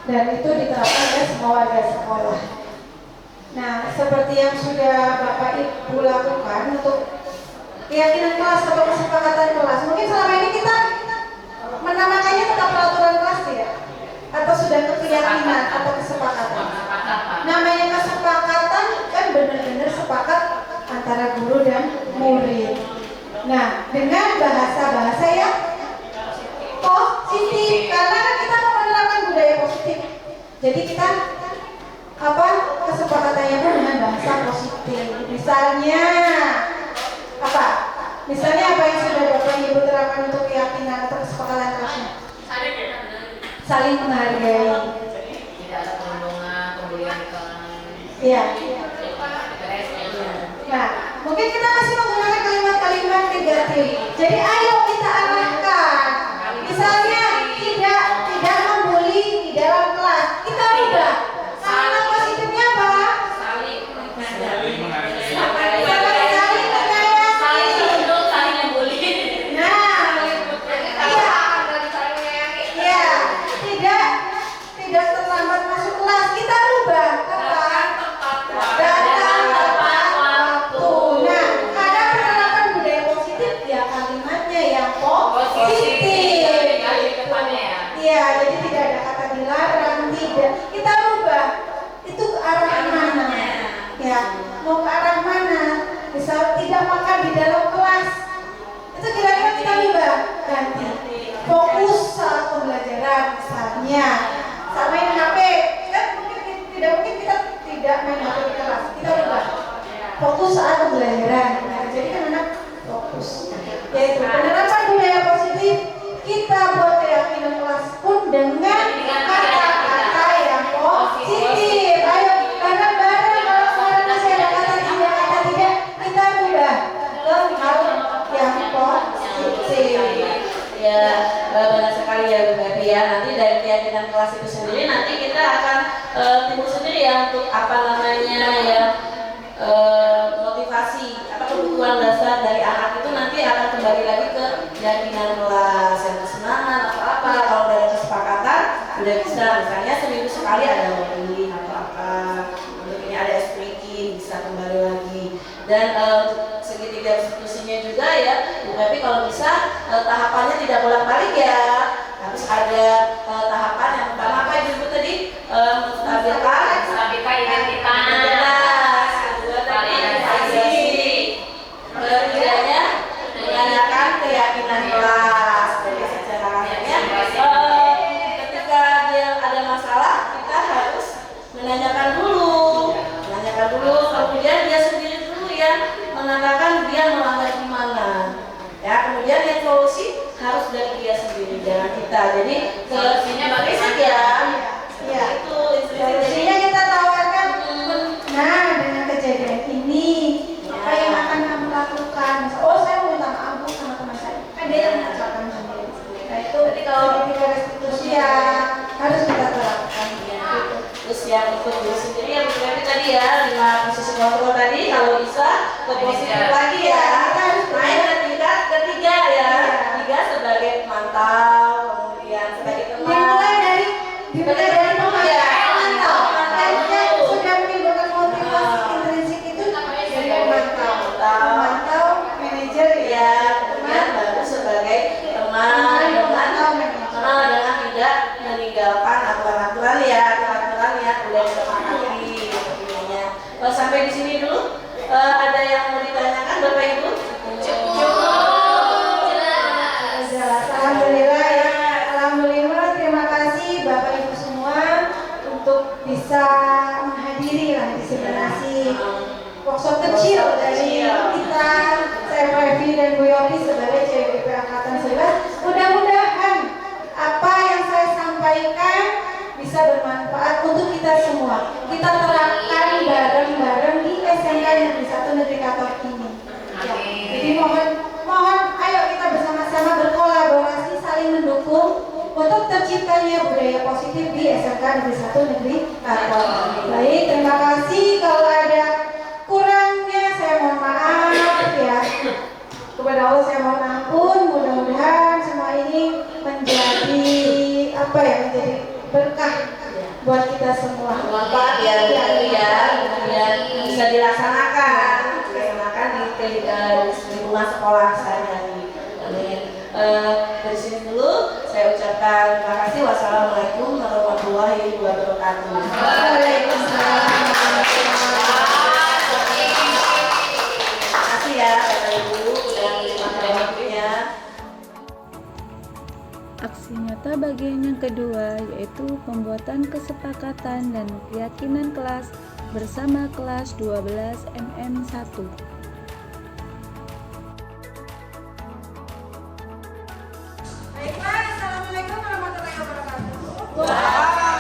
dan itu diterapkan oleh semua warga sekolah. Nah, seperti yang sudah Bapak Ibu lakukan untuk keyakinan kelas atau kesepakatan kelas, mungkin selama ini kita menamakannya tetap peraturan kelas ya, atau sudah keyakinan atau kesepakatan. Namanya kesepakatan kan benar-benar sepakat antara guru dan murid. Nah, dengan bahasa-bahasa yang positif, karena kan kita mau menerapkan budaya positif. Jadi kita kesepakatannya pun dengan bahasa positif. Misalnya apa? Misalnya apa yang sudah Bapak Ibu terapkan untuk keyakinan atau kesepakatan kelasnya? Saling menghargai. Tidak ada perundungan, pemberian Iya. Nah, mungkin kita masih menggunakan kalimat-kalimat negatif. Jadi ayo kita arahkan. Misalnya tidak membuli di dalam kelas. Kita ubah. Kalimat positifnya apa? saling Saling menghargai. Saling menyayangi. saling menunduk, saling membuli. Nah, iya. Tidak terlambat masuk kelas. Kita ubah apa? Datang tepat waktu. Nah, ada penerapan budaya positif ya, kalimatnya yang positif. Iya, jadi tidak ada kata dilarang, tidak. Kita rubah itu ke arah mana? Ya, mau ke arah mana? Misal tidak makan di dalam kelas, itu kira-kira kita rubah ganti. Fokus saat pembelajaran misalnya. Sama main HP, kan tidak mungkin kita tidak main HP di kelas. Kita rubah. Fokus saat pembelajaran. Nah, jadi kan anak fokus. Yaitu penerapan budaya positif, kita buat keyakinan kelas pun dengan kata-kata yang positif. Ayo bareng-bareng, kalau kemarin masih ada kata tidak, kita rubah ke hal yang positif. Ya, benar sekali ya Bu Gabi ya. Nanti dari keyakinan kelas itu sendiri nanti kita akan timbul sendiri ya untuk apa namanya ya motivasi apa kebutuhan dasar dari anak itu nanti akan kembali lagi ke keyakinan kelas yang kesenangan atau apa. Kalau dari kesepakatan udah bisa misalnya seminggu sekali ada lobby atau apa. Untuk ini ada speaking bisa kembali lagi dan segitiga institusinya juga ya. Tapi kalau bisa tahapannya tidak bolak-balik ya, harus ada tahapan yang pertama apa Ibu tadi Menstabilkan identitas, kedua tadi validasi, ketiganya menanyakan keyakinan kelas. Jadi secara akhirnya ketika dia ada masalah kita harus menanyakan dulu, kemudian dia sendiri dulu yang mengatakan dia melanggar di mana. Ya, kemudian yang solusi harus dari dia sendiri, jangan kita. Jadi solusinya bagaimana ya? Ya, Itu solusinya kita tawarkan. Nah, dengan kejadian ini, apa yang akan kamu lakukan? Misal, oh saya mau minta maaf Bu, sama teman saya. Kan dia yang mengucapkan sendiri. Nah itu kalau tidak restitusi ya harus kita terapkan. Terus yang untuk diri sendiri yang berarti tadi ya 5 posisi kontrol tadi kalau bisa ke positif lagi ya. Kita harus naik ke tingkat ketiga ya. 3 sebagai pemantau, kemudian sebagai teman. Dimulai dari pemantau. Artinya sudah menimbulkan motivasi intrinsik itu dari pemantau, manajer Ya, kemudian baru sebagai teman dengan tidak meninggalkan aturan-aturan ya udah disepakati intinya. Sampai di sini dulu. Ada yang mau ditanyakan Bapak Ibu? Alhamdulillah ya. Alhamdulillah, terima kasih Bapak Ibu semua untuk bisa menghadiri lah diseminasi workshop kecil dari kita, saya Fevi dan Bu Yopi sebagai CWP Angkatan 11. Mudah-mudahan apa yang saya sampaikan bisa bermanfaat untuk kita semua. Kita terapkan bareng-bareng di SMK Negeri 1 Negeri Kator ini. Ya. Jadi mohon ayo kita bersama-sama berkolaborasi saling mendukung untuk terciptanya budaya positif di SMK Negeri 1 Negeri Kator. Baik, terima kasih. Kalau ada kurangnya saya mohon maaf ya. Kepada Allah saya mohon ampun. Mudah-mudahan semua ini menjadi menjadi berkah buat kita semua. Bermanfaat ya biar bisa dilaksanakan di lingkungan sekolah sehari-hari. Amin. Dari sini dulu saya ucapkan terima kasih. Wassalamualaikum warahmatullahi wabarakatuh. Waalaikumsalam. Terima kasih ya Bapak Ibu dan terima waktunya. Aksi nyata bagian yang kedua yaitu pembuatan kesepakatan dan keyakinan kelas bersama kelas 12 MM1. Baiklah, assalamualaikum warahmatullahi wabarakatuh.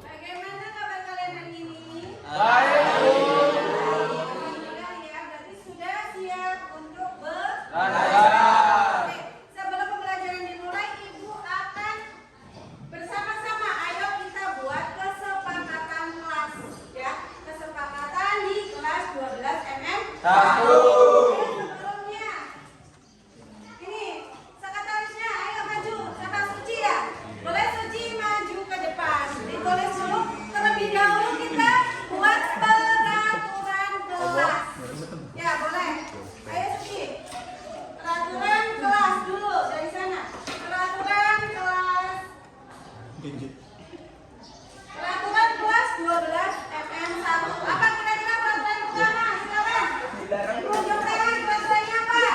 Bagaimana kabar kalian hari ini? Alhamdulillah ya, berarti sudah siap untuk belajar. Oke, sebelum pembelajaran dimulai, Ibu akan bersama-sama. Ayo kita buat kesepakatan kelas, ya. Kesepakatan di kelas 12 MM. Sebelumnya, ini sekretarisnya, ayo maju. Siapa Suci ya? Boleh Suci maju ke depan. Ditulis dulu. Terlebih dahulu kita buat peraturan kelas. Ya boleh. Ayo Suci. Peraturan kelas dulu dari sana. Peraturan kelas. Peraturan kelas 12 MM1. Apa kira-kira peraturan pertama? Silakan. Tunjuk tangan peraturannya apa?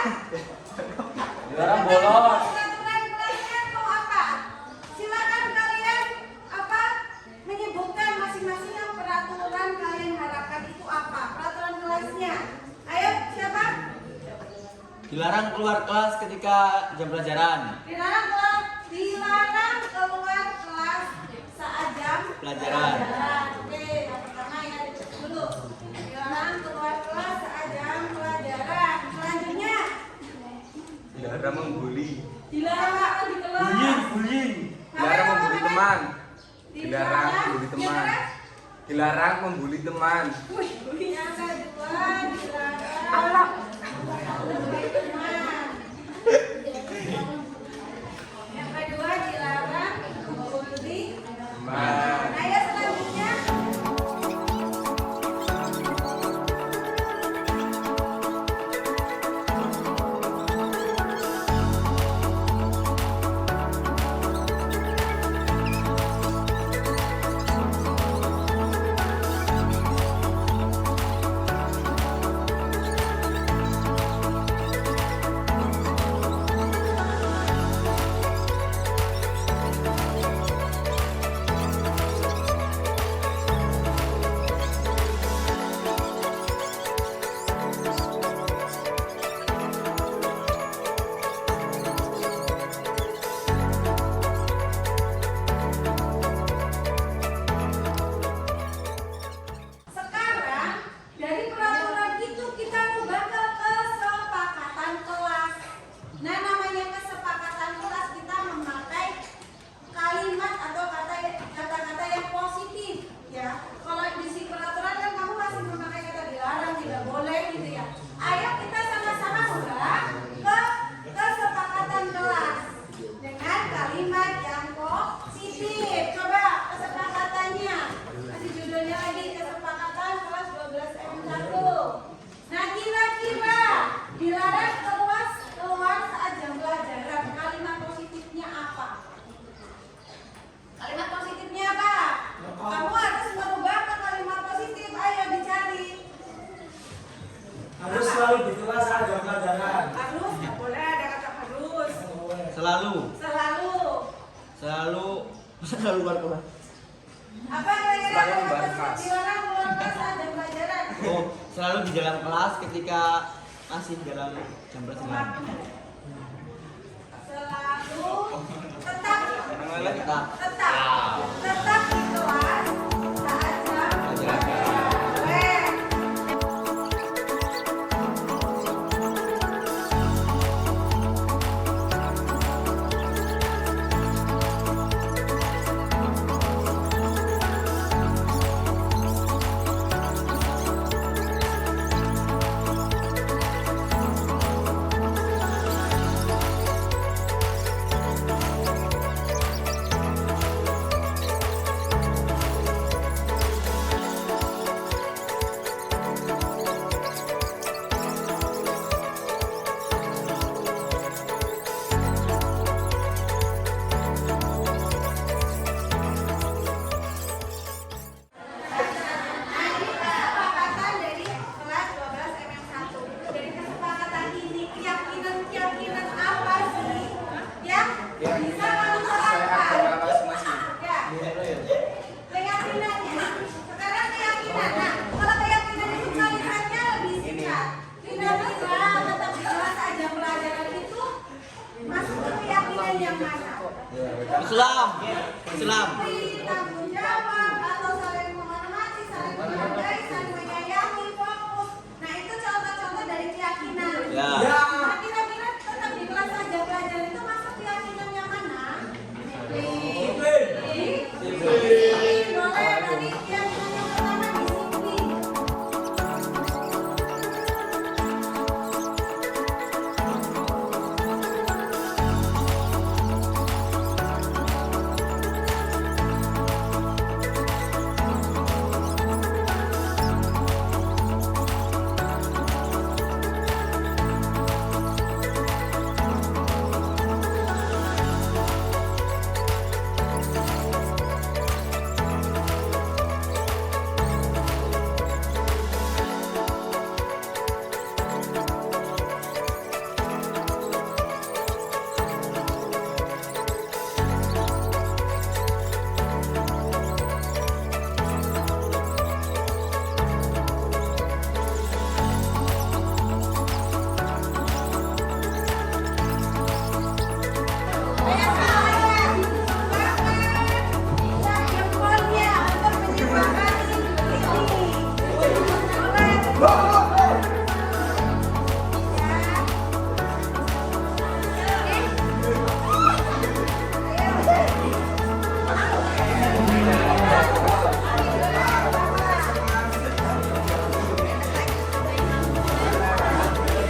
Dilarang bolos. Peraturan kelasnya mau apa? Silakan kalian menyebutkan masing-masing yang peraturan kalian harapkan itu apa? Peraturan kelasnya. Ayo siapa? Dilarang keluar kelas ketika jam pelajaran. Dilarang keluar kelas saat jam Pelajaran. Oke, yang pertama ya ditulis dulu. Dilarang keluar kelas saat jam pelajaran. Selanjutnya, Dilarang membuli. dilarang apa di kelas? Bullying. Dilarang membuli teman. Dilarang membuli teman. Dilarang membuli teman. Yang kedua, dilarang membuli teman. Yang kedua, dilarang membuli teman. Nah, ya selanjutnya. Sekarang dari peraturan itu kita ubah ke kesepakatan kelas. Nah, namanya kesepakatan kelas kita memakai kalimat atau kata-kata yang positif, ya. Kalau di si peraturan kan kamu masih memakai kata dilarang, tidak boleh gitu ya. Ayo kita sama-sama ubah ke kesepakatan kelas dengan kalimat yang positif. Coba kesepakatannya. Kasih judulnya lagi kesepakatan kelas 12 M1. Nah, kira-kira dilarang keluar saat jam pelajaran. Kalimat positifnya apa? Kalimat positifnya apa? Kamu harus merubah ke kalimat positif. Ayo dicari. Harus selalu di kelas saat jam pelajaran. Harus, nggak boleh ada kata harus. Selalu Selalu. keluar kelas. Apa kira-kira Selalu kalimat membahas positif kelas. dilarang keluar kelas saat jam pelajaran? Oh, selalu di dalam kelas ketika masih dalam jam pelajaran. Selalu tetap Kita tetap di kelas saat jam pelajaran. Boleh.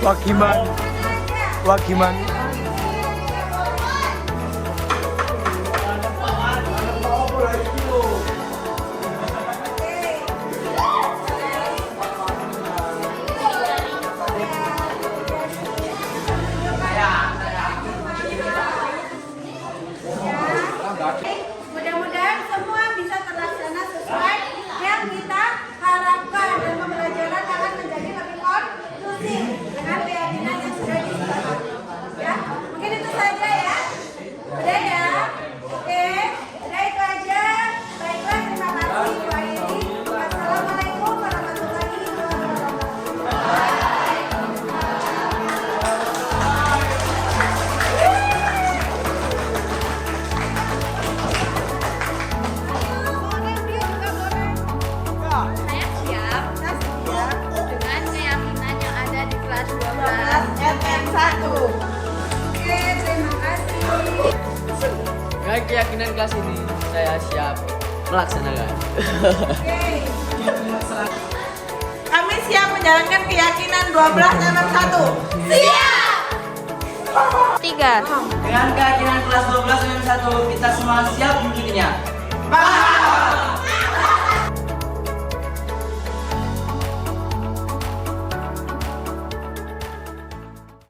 Wagiman. Wagiman. Mudah-mudahan semua bisa terlaksana sesuai yang kita harapkan dan pembelajaran akan menjadi lebih kondusif dengan keyakinan yang sudah disepakati. Ya, mungkin itu saja ya. Udah ya. Oke, udah itu aja. Baiklah, terima kasih Bu Airi. Wassalamualaikum warahmatullahi wabarakatuh. Saya siap dengan keyakinan yang ada di kelas 12 MM1. Oke, terima kasih. Dengan keyakinan kelas ini, saya siap melaksanakan. Kami siap menjalankan keyakinan 12 MM1. Siap! 3. Dengan keyakinan kelas 12 dengan 1, kita semua siap mengikutinya. Paham!